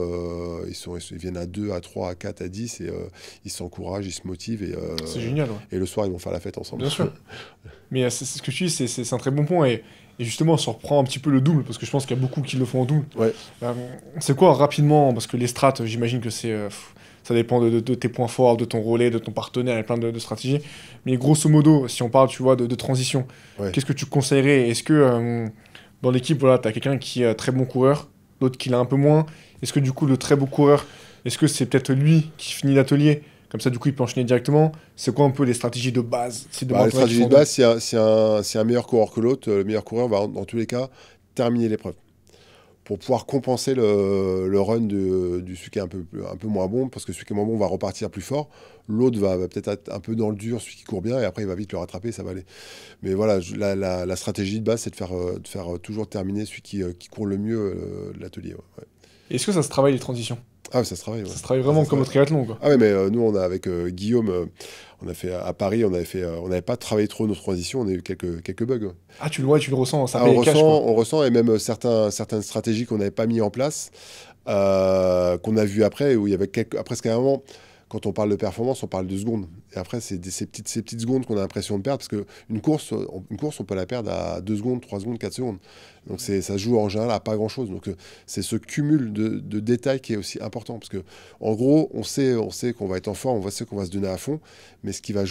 ils viennent à 2, à 3, à 4, à 10 et ils s'encouragent, ils se motivent. C'est génial, ouais. Et le soir, ils vont faire la fête ensemble. Bien sûr. Mais c'est ce que tu dis, c'est un très bon point. Et justement, ça reprend un petit peu le double, parce que je pense qu'il y a beaucoup qui le font en double. Ouais. C'est quoi, rapidement, parce que les strats, j'imagine que ça dépend de tes points forts, de ton relais, de ton partenaire, il y a plein de stratégies. Mais grosso modo, si on parle, tu vois, de transition, qu'est-ce que tu conseillerais? Est-ce que dans l'équipe, voilà, tu as quelqu'un qui est un très bon coureur, l'autre qui l'a un peu moins? Est-ce que du coup, le très beau coureur, est-ce que c'est peut-être lui qui finit l'atelier? Comme ça, du coup, il peut enchaîner directement. C'est quoi un peu les stratégies de base? Les stratégies de base, si un meilleur coureur que l'autre, le meilleur coureur va, dans tous les cas, terminer l'épreuve. Pour pouvoir compenser le run du celui qui est un peu moins bon, parce que celui qui est moins bon va repartir plus fort. L'autre va peut-être être un peu dans le dur, celui qui court bien, et après il va vite le rattraper, ça va aller. Mais voilà, la stratégie de base, c'est de faire toujours terminer celui qui court le mieux l'atelier. Ouais. Est-ce que ça se travaille les transitions? Ah, ça se travaille. Ouais. Ça se travaille vraiment comme au triathlon, quoi. Ah ouais, mais nous, on a avec Guillaume, on a fait à Paris, on n'avait pas travaillé trop nos transitions, on a eu quelques bugs. Ouais. Ah, tu le ressens, ça on ressent, et même certaines stratégies qu'on n'avait pas mis en place, qu'on a vu après, où il y avait presque un moment. Quand on parle de performance, on parle de secondes. Et après, c'est ces petites secondes qu'on a l'impression de perdre, parce qu'une course, on peut la perdre à 2 secondes, 3 secondes, 4 secondes. Donc ça joue en général à pas grand-chose. Donc c'est ce cumul de détails qui est aussi important. Parce que en gros, on sait qu'on va être en forme, on sait qu'on va se donner à fond, mais ce qui va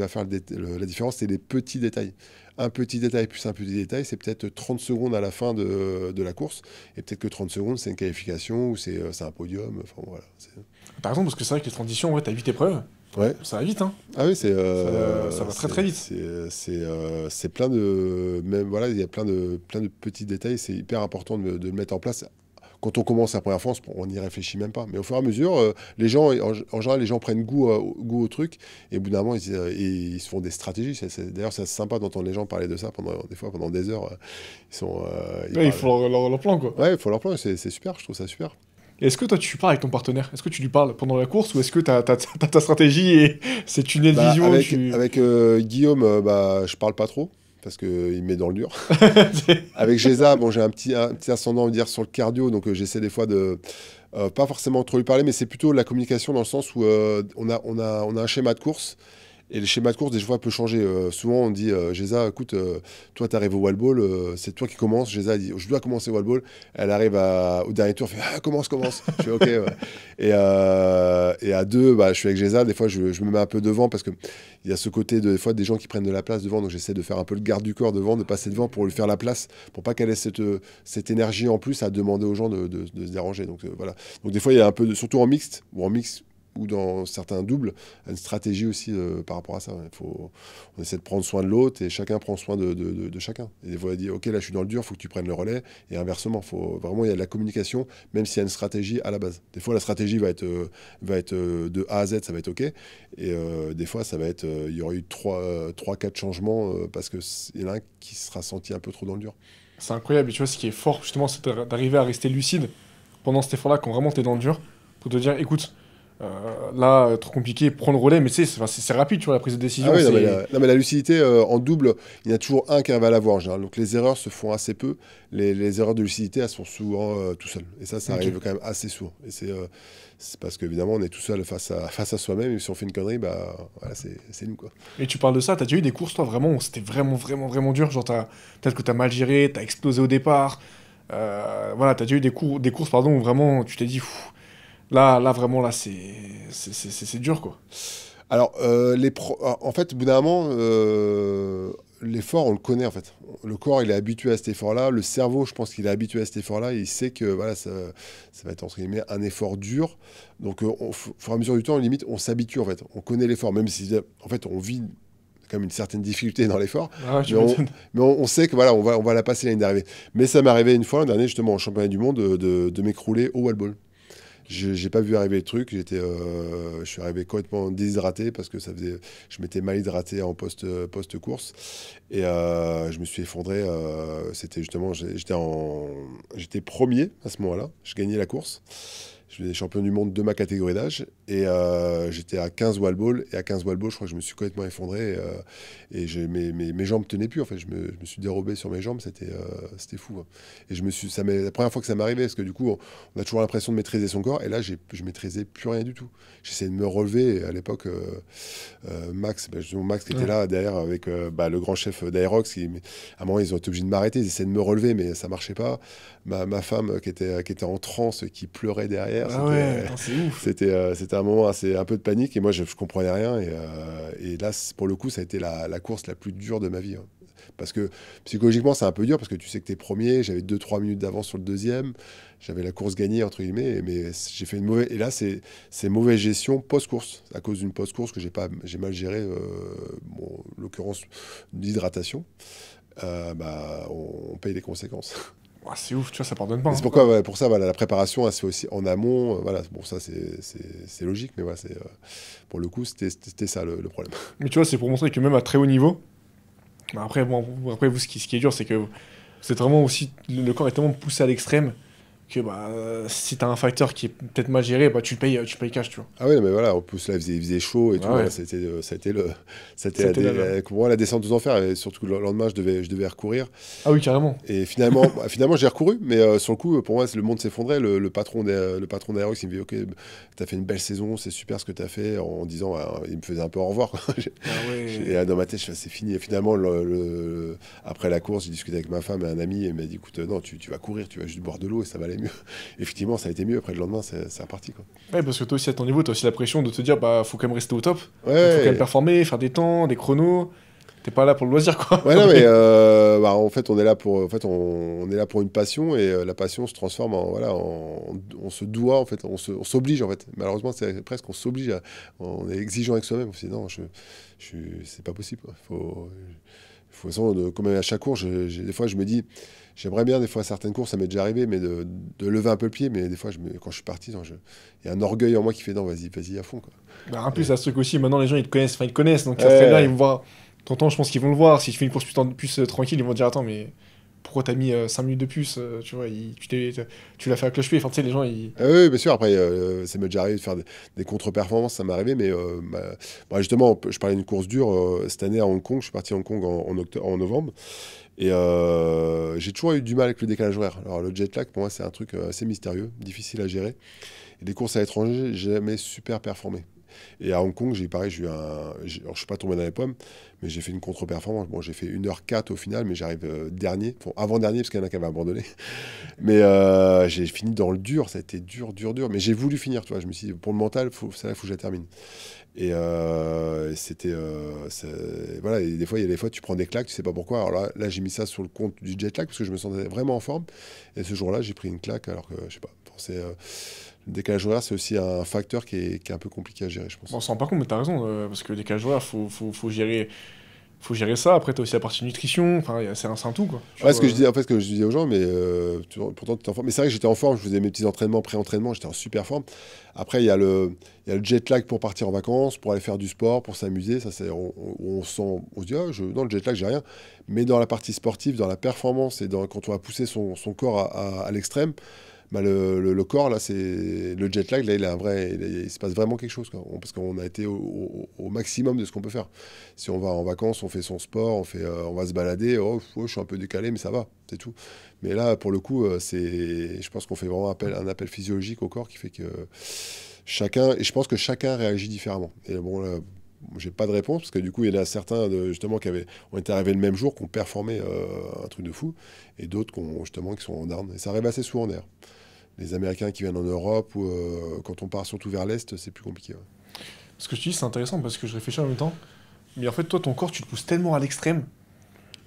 faire la différence, c'est les petits détails. un petit détail plus un petit détail, c'est peut-être 30 secondes à la fin de la course. Et peut-être que 30 secondes, c'est une qualification ou c'est un podium. Enfin, voilà. T'as raison, parce que c'est vrai que les transitions, ouais, t'as 8 épreuves. Ouais. Ça va vite, hein. Ah oui, ça va très très vite. C'est plein de... Même, voilà, il y a plein de petits détails. C'est hyper important de le mettre en place. Quand on commence la première fois, on n'y réfléchit même pas. Mais au fur et à mesure, les gens, en général, les gens prennent goût au truc. Et au bout d'un moment, ils se font des stratégies. D'ailleurs, c'est sympa d'entendre les gens parler de ça des fois pendant des heures. Il faut leur plan, quoi. Ouais, il faut leur plan. C'est super, je trouve ça super. Est-ce que toi, tu parles avec ton partenaire? Est-ce que tu lui parles pendant la course ou est-ce que t'as ta stratégie et c'est tunnel vision Avec Guillaume, je parle pas trop. Parce qu'il me met dans le dur. Avec Géza, bon, j'ai un petit ascendant, on va dire, sur le cardio, donc j'essaie des fois de pas forcément trop lui parler, mais c'est plutôt la communication dans le sens où on a un schéma de course. Et le schéma de course, des fois, peut changer. Souvent, on dit, Géza, écoute, toi, tu arrives au wall ball, c'est toi qui commences. Géza dit, je dois commencer au wall ball. Elle arrive au dernier tour, elle fait, commence. Je fais, ok. Ouais. Et à deux, je suis avec Géza. Des fois, je me mets un peu devant parce qu'il y a ce côté, des fois, des gens qui prennent de la place devant. Donc, j'essaie de faire un peu le garde du corps devant, de passer devant pour lui faire la place, pour pas qu'elle ait cette énergie en plus à demander aux gens de se déranger. Donc, voilà. Donc, des fois, il y a un peu, surtout en mixte, ou dans certains doubles, une stratégie aussi par rapport à ça. On essaie de prendre soin de l'autre et chacun prend soin de chacun. Et des fois, il dit, ok, là, je suis dans le dur, il faut que tu prennes le relais. Et inversement, vraiment, il y a de la communication, même s'il y a une stratégie à la base. Des fois, la stratégie va être de A à Z, ça va être ok. Et des fois, ça va être, il y aura eu 3-4 changements parce qu'il y en a un qui sera senti un peu trop dans le dur. C'est incroyable. Et tu vois, ce qui est fort, justement, c'est d'arriver à rester lucide pendant cet effort-là, quand vraiment t'es dans le dur, pour te dire, écoute, là, trop compliqué, prends le relais, mais tu sais, c'est rapide, tu vois, la prise de décision. Ah oui, non, mais la lucidité, en double, il y en a toujours un qui arrive à l'avoir en général. Donc les erreurs se font assez peu. Les erreurs de lucidité, elles sont souvent tout seules. Et ça arrive quand même assez souvent. Et c'est parce qu'évidemment, on est tout seul face à soi-même. Et si on fait une connerie, voilà, c'est nous, quoi. Et tu parles de ça, t'as déjà eu des courses, toi, vraiment, où c'était vraiment dur, genre peut-être que t'as mal géré, t'as explosé au départ. Voilà, t'as déjà eu des courses, pardon, où vraiment, tu t'es dit, là, vraiment, là, c'est dur, quoi. Alors, en fait, au bout d'un moment, l'effort, on le connaît, en fait. Le corps, il est habitué à cet effort-là. Le cerveau, je pense qu'il est habitué à cet effort-là. Il sait que voilà, ça va être, entre guillemets, un effort dur. Donc, au fur et à mesure du temps, limite, on s'habitue, en fait. On connaît l'effort, même si, en fait, on vit comme une certaine difficulté dans l'effort. Ah, mais on sait que voilà, on va la passer la ligne d'arrivée. Mais ça m'est arrivé une fois, l'an dernier, justement, au championnat du monde, de m'écrouler au wall ball. J'ai pas vu arriver le truc. Je suis arrivé complètement déshydraté parce que je m'étais mal hydraté en post-course et je me suis effondré. C'était justement, j'étais premier à ce moment-là. Je gagnais la course. Je suis champion du monde de ma catégorie d'âge et j'étais à 15 wall ball et à 15 wall ball, je crois que je me suis complètement effondré et mes jambes tenaient plus en fait. Je me suis dérobé sur mes jambes, c'était fou. Hein. Et c'est la première fois que ça m'arrivait parce que du coup, on a toujours l'impression de maîtriser son corps et là, je maîtrisais plus rien du tout. J'essayais de me relever et à l'époque, Max qui était là derrière avec le grand chef d'Aerox, à un moment, ils ont été obligés de m'arrêter, ils essayaient de me relever mais ça marchait pas. Ma femme qui était en transe, qui pleurait derrière. Ah ouais, c'est ouf. C'était un moment un peu de panique et moi je comprenais rien et là pour le coup ça a été la course la plus dure de ma vie. Hein. Parce que psychologiquement c'est un peu dur parce que tu sais que t'es premier, j'avais 2-3 minutes d'avance sur le deuxième, j'avais la course gagnée entre guillemets, mais j'ai fait une mauvaise... Et là c'est mauvaise gestion post-course, à cause d'une post-course que j'ai mal géré, en l'occurrence l'hydratation, on paye les conséquences. C'est ouf, tu vois, ça pardonne pas. C'est pourquoi, pour ça, voilà, la préparation, elle se fait aussi en amont. Voilà, bon, ça, c'est logique, mais voilà, pour le coup, c'était ça le problème. Mais tu vois, c'est pour montrer que même à très haut niveau, après, vous, ce qui est dur, c'est que c'est vraiment aussi, le corps est tellement poussé à l'extrême que si t'as un facteur qui est peut-être mal géré, tu le payes cash, tu vois. Ah oui, mais voilà, en plus là, il faisait chaud et tout. Voilà, c'était la descente aux enfers. Et surtout le lendemain, je devais recourir. Ah oui, carrément. Et finalement, j'ai recouru, mais sur le coup, pour moi, le monde s'effondrait. Le patron d'Aerox, il me dit, ok, t'as fait une belle saison, c'est super ce que t'as fait, en disant, il me faisait un peu au revoir. Et dans ma tête, c'est fini. Et finalement, après la course, j'ai discuté avec ma femme et un ami, et il m'a dit, écoute, non, tu vas courir, tu vas juste boire de l'eau et ça va aller mieux. Effectivement, ça a été mieux. Après le lendemain, c'est reparti, quoi. Ouais, parce que toi aussi à ton niveau, t'as aussi la pression de te dire faut quand même rester au top. Ouais, faut quand même performer, faire des temps, des chronos. T'es pas là pour le loisir, quoi. Ouais, non, mais en fait, on est là pour, en fait, on est là pour une passion et la passion se transforme en, voilà, on se doit, en fait, on s'oblige, en fait. Malheureusement, c'est presque, on s'oblige, on est exigeant avec soi-même. On se dit non, c'est pas possible, quoi. De toute façon, comme à chaque course, des fois, je me dis, j'aimerais bien, des fois, certaines courses, ça m'est déjà arrivé, mais de lever un peu le pied. Mais des fois, quand je suis parti, il y a un orgueil en moi qui fait non, vas-y à fond, quoi. Bah, en plus, à ce truc aussi, maintenant les gens ils te connaissent, enfin ils te connaissent, donc ça serait bien, Ouais, ils vont voir. Tonton, je pense qu'ils vont le voir. Si tu fais une course plus tranquille, ils vont dire attends, mais pourquoi t'as mis 5 minutes de plus tu vois, tu l'as fait à cloche-pied. Enfin, tu sais, les gens ils. oui, bien sûr. Après, ça m'est déjà arrivé de faire des contre-performances, ça m'est arrivé, mais justement, je parlais d'une course dure cette année à Hong Kong. Je suis parti à Hong Kong en novembre. Et j'ai toujours eu du mal avec le décalage horaire. Alors, le jet lag, pour moi, c'est un truc assez mystérieux, difficile à gérer. Et les courses à l'étranger, j'ai jamais super performé. Et à Hong Kong, alors, je suis pas tombé dans les pommes, mais j'ai fait une contre-performance. Bon, j'ai fait 1h04 au final, mais j'arrive dernier, bon, avant-dernier, parce qu'il y en a qui avaient abandonné. Mais j'ai fini dans le dur, ça a été dur, dur, dur. Mais j'ai voulu finir, tu vois. Je me suis dit, pour le mental, ça, il faut que je la termine. Et c'était. Voilà, et des fois, tu prends des claques, tu sais pas pourquoi. Alors là j'ai mis ça sur le compte du jet lag, parce que je me sentais vraiment en forme. Et ce jour-là, j'ai pris une claque, alors que, je sais pas. Le décalage horaire, c'est aussi un facteur qui est un peu compliqué à gérer, je pense. Bon, on s'en rend pas compte, mais t'as raison, parce que le décalage horaire, faut gérer ça. Après, t'as aussi la partie nutrition. Enfin, c'est un tout, quoi. Tu Ouais, vois, en fait, ce que je disais aux gens, mais pourtant, tu es en forme. Mais c'est vrai que j'étais en forme, je faisais mes petits entraînements, pré-entraînement, j'étais en super forme. Après, il y a le jet lag pour partir en vacances, pour aller faire du sport, pour s'amuser. Ça, on se dit, non, le jet lag, j'ai rien. Mais dans la partie sportive, dans la performance et quand on va pousser son corps à l'extrême, bah le corps, là, c'est le jet lag, là, il se passe vraiment quelque chose, quoi. Parce qu'on a été au maximum de ce qu'on peut faire. Si on va en vacances, on fait son sport, on va se balader, je suis un peu décalé, mais ça va, c'est tout. Mais là, pour le coup, je pense qu'on fait vraiment un appel physiologique au corps qui fait que et je pense que chacun réagit différemment. Et bon, là, j'ai pas de réponse, parce que du coup, il y en a certains, justement, ont été arrivés le même jour, qui ont performé un truc de fou, et d'autres qui sont en down. Et ça arrive assez souvent, d'ailleurs. Les Américains qui viennent en Europe, ou quand on part surtout vers l'Est, c'est plus compliqué. Ouais. ce que tu dis, c'est intéressant parce que je réfléchis en même temps. Mais en fait, toi, ton corps, tu le pousses tellement à l'extrême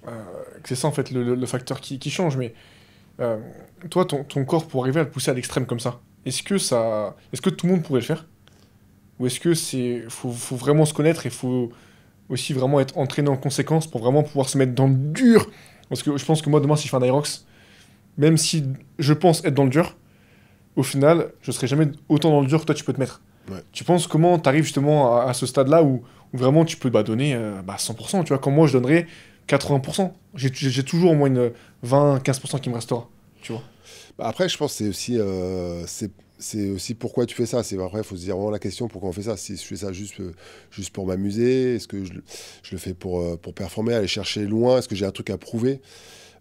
que c'est ça, en fait, le facteur qui change. Mais euh, toi, ton corps, pour arriver à le pousser à l'extrême comme ça, est-ce que tout le monde pourrait le faire? Ou est-ce que faut vraiment se connaître et faut aussi vraiment être entraîné en conséquence pour vraiment pouvoir se mettre dans le dur? Parce que je pense que moi, demain, si je fais un Aerox, même si je pense être dans le dur, au final, je serai jamais autant dans le dur que toi, tu peux te mettre. Ouais. Tu penses comment tu arrives justement à ce stade-là où vraiment tu peux donner 100%, tu vois, quand moi je donnerais 80%. J'ai toujours au moins une 20-15% qui me restera, tu vois. Bah, après, je pense que c'est aussi pourquoi tu fais ça. Après, il faut se dire vraiment la question, pourquoi on fait ça. Si je fais ça juste pour m'amuser, est-ce que je le fais pour performer, aller chercher loin, est-ce que j'ai un truc à prouver?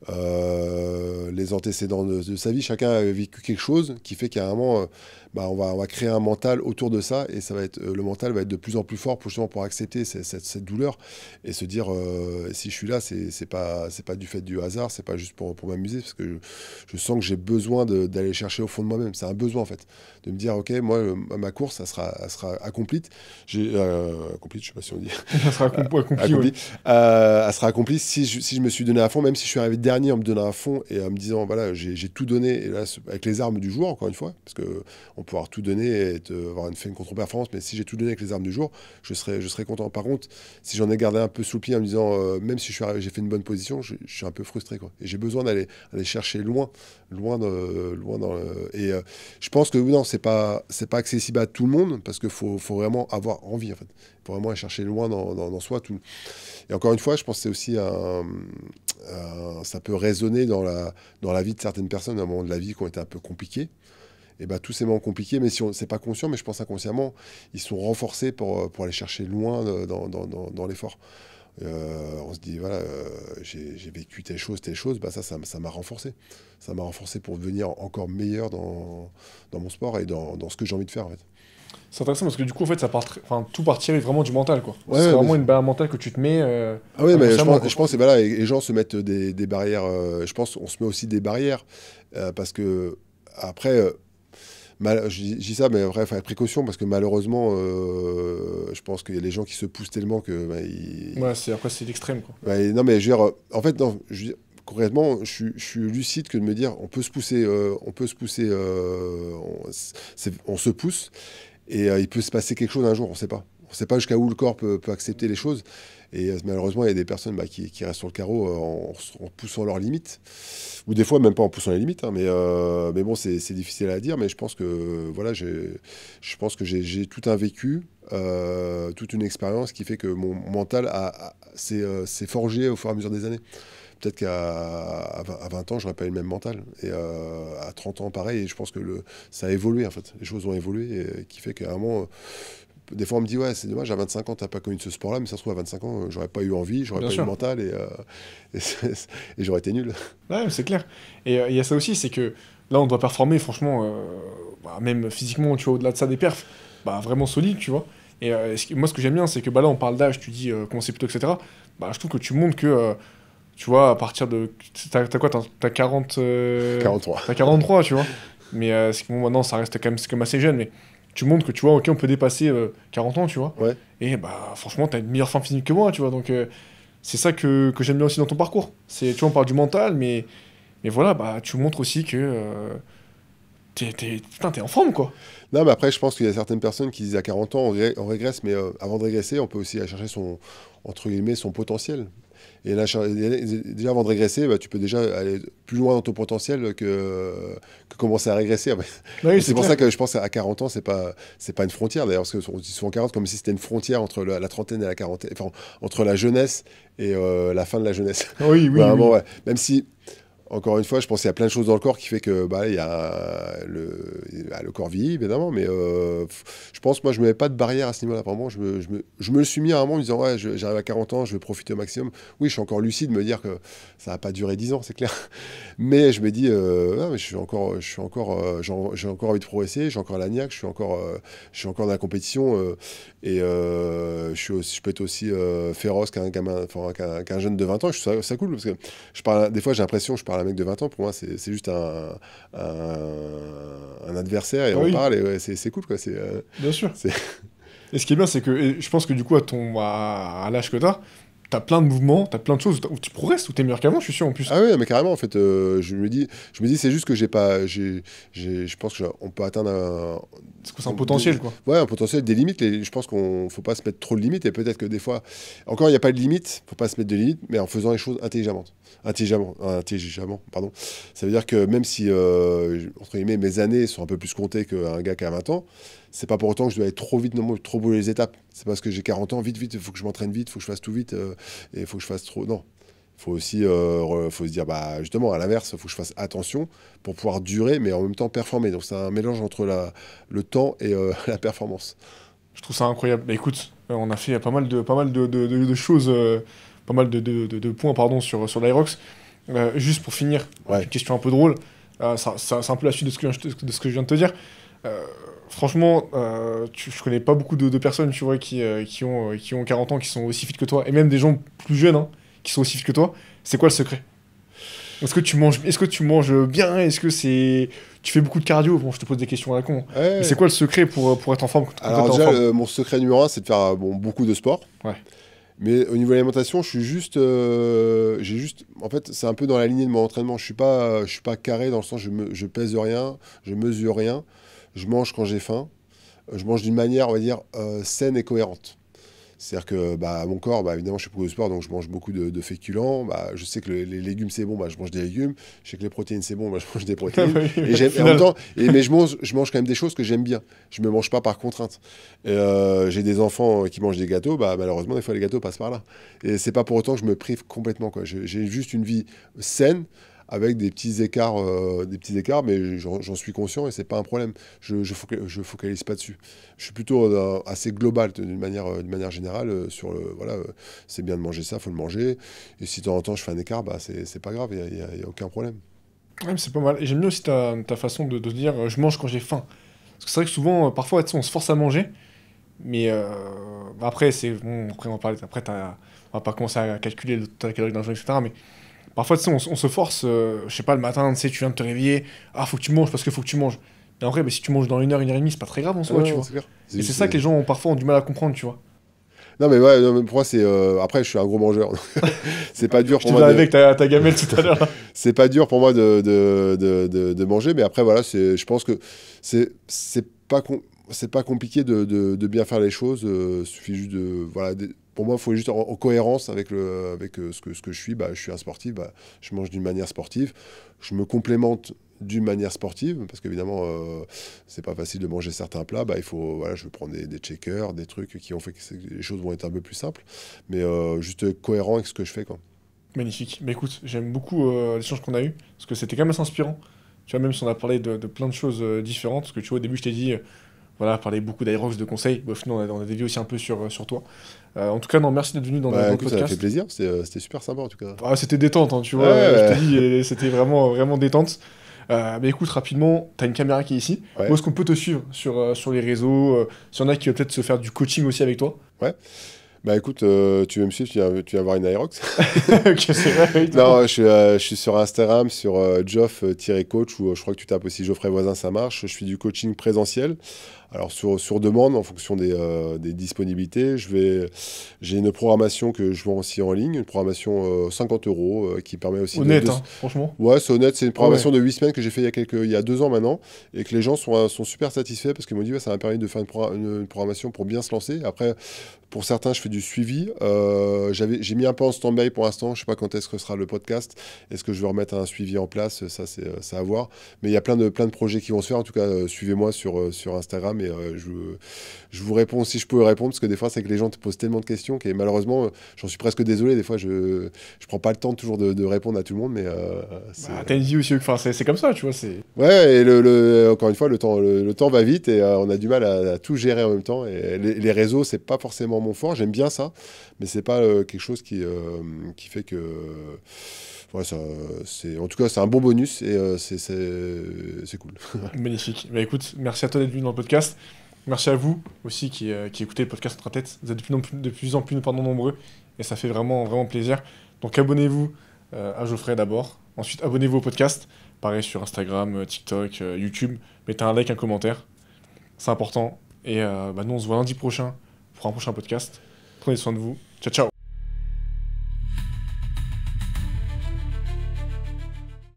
Les antécédents de sa vie, chacun a vécu quelque chose qui fait qu'à un moment, on va créer un mental autour de ça, et le mental va être de plus en plus fort justement pour accepter cette douleur et se dire, si je suis là, c'est pas du fait du hasard, c'est pas juste pour m'amuser, parce que je sens que j'ai besoin d'aller chercher au fond de moi-même. C'est un besoin, en fait, de me dire, ok, moi, ma course, elle sera accomplie. Accomplie, je sais pas si on dit. Ça sera accompli, Accomplie. ouais. Elle sera accomplie si je me suis donné à fond, même si je suis arrivé dernier en me donnant à fond et en me disant, voilà, j'ai tout donné, et là, avec les armes du jour, encore une fois, parce qu'on peut avoir tout donné et avoir fait une contre-performance, mais si j'ai tout donné avec les armes du jour, je serais content. Par contre, si j'en ai gardé un peu sous le pied en me disant, même si j'ai fait une bonne position, je suis un peu frustré, quoi. Et j'ai besoin aller chercher loin et je pense que non, c'est pas accessible à tout le monde, parce qu'il faut vraiment avoir envie, en fait. Il faut vraiment aller chercher loin dans soi. Et encore une fois, je pense que c'est aussi ça peut résonner dans la vie de certaines personnes, à un moment de la vie qui ont été un peu compliqués. Et tous ces moments compliqués, mais si c'est pas conscient, mais je pense inconsciemment, ils sont renforcés pour aller chercher loin dans l'effort. On se dit, voilà, j'ai vécu telle chose, ça m'a renforcé. Ça m'a renforcé pour devenir encore meilleur dans mon sport et dans ce que j'ai envie de faire, en fait. C'est intéressant parce que du coup, en fait, tout partirait vraiment du mental, quoi. Ouais, C'est ouais, vraiment une barrière mentale que tu te mets ah oui, mais inconsciemment, je quoi. pense que voilà, et les gens se mettent des barrières. Je pense qu'on se met aussi des barrières parce que après, Je dis ça, mais après, il faut faire précaution parce que malheureusement, je pense qu'il y a des gens qui se poussent tellement que. Ouais, après, c'est l'extrême, quoi. Non, mais je veux dire, en fait, non, je veux dire, concrètement, je suis lucide que de me dire, on peut se pousser, on se pousse, et il peut se passer quelque chose un jour, on ne sait pas. On ne sait pas jusqu'à où le corps peut accepter les choses. Et malheureusement, il y a des personnes qui restent sur le carreau en poussant leurs limites. Ou des fois, même pas en poussant les limites. Hein, mais bon, c'est difficile à dire. Mais je pense que voilà, j'ai tout un vécu, toute une expérience qui fait que mon mental s'est forgé au fur et à mesure des années. Peut-être qu'à 20 ans, j'aurais pas eu le même mental. Et à 30 ans, pareil. Et je pense que ça a évolué, en fait. Les choses ont évolué, et qui fait qu'à un moment... Des fois, on me dit, ouais, c'est dommage, à 25 ans, t'as pas connu ce sport-là, mais ça se trouve, à 25 ans, j'aurais pas eu envie, j'aurais pas eu le mental, et j'aurais été nul. Ouais, c'est clair. Et il y a ça aussi, c'est que là, on doit performer, franchement, même physiquement, tu vois, au-delà de ça, des perfs, vraiment solides, tu vois. Et moi, ce que j'aime bien, c'est que là, on parle d'âge, tu dis commencer plus tôt, etc. Je trouve que tu montres que, tu vois, à partir de. T'as quoi, t'as 40. 43. T'as 43, tu vois. Mais bon, maintenant, ça reste quand même assez jeune, mais. Tu montres que tu vois, ok, on peut dépasser 40 ans, tu vois. Ouais. Et franchement, t'as une meilleure forme physique que moi, tu vois. Donc, c'est ça que j'aime bien aussi dans ton parcours. Tu vois, on parle du mental, mais voilà, tu montres aussi que t'es en forme, quoi. Non, mais après, je pense qu'il y a certaines personnes qui disent à 40 ans, on régresse, mais avant de régresser, on peut aussi aller chercher entre guillemets, son potentiel. Et là, déjà, avant de régresser, tu peux déjà aller plus loin dans ton potentiel que commencer à régresser. Oui, c'est pour ça que je pense qu'à 40 ans, c'est pas une frontière, d'ailleurs, parce qu'on dit souvent 40 comme si c'était une frontière entre la trentaine et la quarantaine, enfin, entre la jeunesse et la fin de la jeunesse. Oui. Vraiment, ouais. Même si... Encore une fois, je pense qu'il y a plein de choses dans le corps qui fait que il y a le corps vieillit, évidemment, mais je pense, moi, je ne me mets pas de barrière à ce niveau-là. Vraiment, je me le suis mis à un moment en me disant, ouais, j'arrive à 40 ans, je vais profiter au maximum. Oui, je suis encore lucide de me dire que ça va pas durer 10 ans, c'est clair. Mais je me dis, mais j'ai encore envie de progresser, j'ai encore la niaque, je suis encore dans la compétition, et je peux être aussi féroce qu'un gamin, qu'un jeune de 20 ans. Je trouve ça cool, parce que des fois, j'ai l'impression que je parle à un mec de 20 ans, pour moi, c'est juste un adversaire, et on parle, et c'est cool, quoi. Bien sûr. Et ce qui est bien, c'est que je pense que du coup, à l'âge que t'as plein de mouvements, t'as plein de choses où tu progresses, où t'es meilleur qu'avant, je suis sûr, en plus. Ah oui, mais carrément, en fait, je me dis, c'est juste que je pense qu'on peut atteindre c'est un potentiel, quoi. Ouais, un potentiel, des limites. Je pense qu'on faut pas se mettre trop de limites, et peut-être que des fois, encore, il n'y a pas de limites, faut pas se mettre de limites, mais en faisant les choses intelligemment, pardon. Ça veut dire que même si, entre guillemets, mes années sont un peu plus comptées qu'un gars qui a 20 ans, c'est pas pour autant que je dois aller trop vite, non, trop brûler les étapes. C'est parce que j'ai 40 ans, vite, il faut que je m'entraîne vite, il faut que je fasse tout vite, et il faut que je fasse trop... Non. Il faut aussi faut se dire, justement, à l'inverse, il faut que je fasse attention pour pouvoir durer, mais en même temps performer. Donc c'est un mélange entre le temps et la performance. Je trouve ça incroyable. Écoute, on a fait pas mal de choses, pas mal de points, pardon, sur l'Aerox. Juste pour finir, une question un peu drôle. C'est un peu la suite de ce que je viens de te dire. Franchement, je connais pas beaucoup de personnes, tu vois, qui ont 40 ans, qui sont aussi fit que toi, et même des gens plus jeunes, hein, qui sont aussi fit que toi. C'est quoi le secret? Est-ce que tu manges bien? Est-ce que tu fais beaucoup de cardio? Bon, je te pose des questions à la con. Ouais. C'est quoi le secret pour être en forme? Alors déjà, mon secret numéro 1, c'est de faire beaucoup de sport. Ouais. Mais au niveau de l'alimentation, je suis juste, en fait, c'est un peu dans la lignée de mon entraînement. Je suis pas carré dans le sens, je pèse rien, je mesure rien. Je mange quand j'ai faim. Je mange d'une manière, on va dire, saine et cohérente. C'est-à-dire que mon corps, évidemment, je fais beaucoup de sport, donc je mange beaucoup de féculents. Je sais que les légumes, c'est bon, je mange des légumes. Je sais que les protéines, c'est bon, je mange des protéines. En même temps, mais je mange quand même des choses que j'aime bien. Je ne me mange pas par contrainte. J'ai des enfants qui mangent des gâteaux, malheureusement, des fois, les gâteaux passent par là. Et c'est pas pour autant que je me prive complètement, quoi. J'ai juste une vie saine, avec des petits écarts, mais j'en suis conscient, et c'est pas un problème. Je focalise pas dessus. Je suis plutôt assez global d'une manière générale sur c'est bien de manger ça, faut le manger. Et si de temps en temps je fais un écart, c'est pas grave, il y a aucun problème. Ouais, c'est pas mal. Et j'aime bien aussi ta façon de dire je mange quand j'ai faim. Parce que c'est vrai que souvent, parfois, on se force à manger, mais après, après on va parler. Après, on va pas commencer à calculer ta calorie d'un jour, etc. Mais parfois, on se force, je sais pas, le matin, tu viens de te réveiller, faut que tu manges parce qu'il faut que tu manges. Et en vrai, si tu manges dans 1 heure et demie, c'est pas très grave en soi, Ouais, tu non, vois. c'est clair. Et c'est ça que les gens parfois ont du mal à comprendre, tu vois. Non, mais ouais, non, mais pour moi, c'est. Après, je suis un gros mangeur. C'est pas dur Je pour te moi verrai de. avec ta gamelle tout à l'heure. C'est pas dur pour moi de manger, mais après, voilà, je pense que c'est pas, c'est pas compliqué de bien faire les choses. Suffit juste de. Voilà, pour moi, il faut juste en cohérence avec, ce que je suis. Bah, je suis un sportif, bah, je mange d'une manière sportive. Je me complémente d'une manière sportive, parce qu'évidemment, c'est pas facile de manger certains plats. Bah, il faut, voilà, je vais prendre des checkers, des trucs qui ont fait que les choses vont être un peu plus simples, mais juste cohérent avec ce que je fais, quoi. Magnifique. Mais écoute, j'aime beaucoup l'échange qu'on a eu, parce que c'était quand même assez inspirant. Tu vois, même si on a parlé de plein de choses différentes, parce que tu vois, au début, je t'ai dit, voilà, parler beaucoup d'Aerox, de conseils. Au final, on a dévié aussi un peu sur toi. En tout cas, non, merci d'être venu dans Bah, le écoute, ça m'a fait podcast. plaisir, c'était super sympa en tout cas. Ah, c'était détente, hein, tu Ouais, vois, je te ouais, dis, c'était vraiment, vraiment détente. Mais écoute, rapidement, t'as une caméra qui est ici. Où ouais, est-ce qu'on peut te suivre sur les réseaux s'il y en a qui veulent peut-être se faire du coaching aussi avec toi. ouais. Bah écoute, tu veux me suivre, tu viens voir une Aerox. Ok, c'est vrai, oui, Non, je suis sur Instagram, sur Geoff-coach, ou je crois que tu tapes aussi Geoffrey Voisin, ça marche. Je fais du coaching présentiel. Alors sur demande, en fonction des disponibilités, j'ai une programmation que je vends aussi en ligne, une programmation 50 euros qui permet aussi Honnête, hein, franchement. Ouais, c'est honnête, c'est une Ah ouais. programmation de 8 semaines que j'ai fait il y a 2 ans maintenant, et que les gens sont super satisfaits parce qu'ils m'ont dit ouais, ça m'a permis de faire une programmation pour bien se lancer. Après, pour certains, je fais du suivi. J'ai mis un peu en stand-by pour l'instant, je sais pas quand est-ce que sera le podcast, est-ce que je vais remettre un suivi en place, ça c'est à voir. Mais il y a plein de projets qui vont se faire, en tout cas, suivez-moi sur Instagram, et je vous réponds si je peux répondre, parce que des fois, c'est que les gens te posent tellement de questions, que malheureusement, j'en suis presque désolé, des fois, je prends pas le temps toujours de répondre à tout le monde, mais Bah, t'as une vie aussi, enfin, c'est comme ça, tu vois, c'est... ouais, et encore une fois, le temps va vite, et on a du mal à tout gérer en même temps. Et les réseaux, c'est pas forcément mon fort, j'aime bien ça, mais c'est pas quelque chose qui fait que. Ouais, en tout cas, c'est un bon bonus, et c'est cool. Magnifique. Bah écoute, merci à toi d'être venu dans le podcast. Merci à vous aussi qui écoutez le podcast Entre Tête. Vous êtes de plus en plus pardon, nombreux et ça fait vraiment, vraiment plaisir. Donc abonnez-vous à Geoffrey d'abord. Ensuite, abonnez-vous au podcast. Pareil sur Instagram, TikTok, YouTube. Mettez un like, un commentaire. C'est important. Et nous, on se voit lundi prochain pour un prochain podcast. Prenez soin de vous. Ciao, ciao.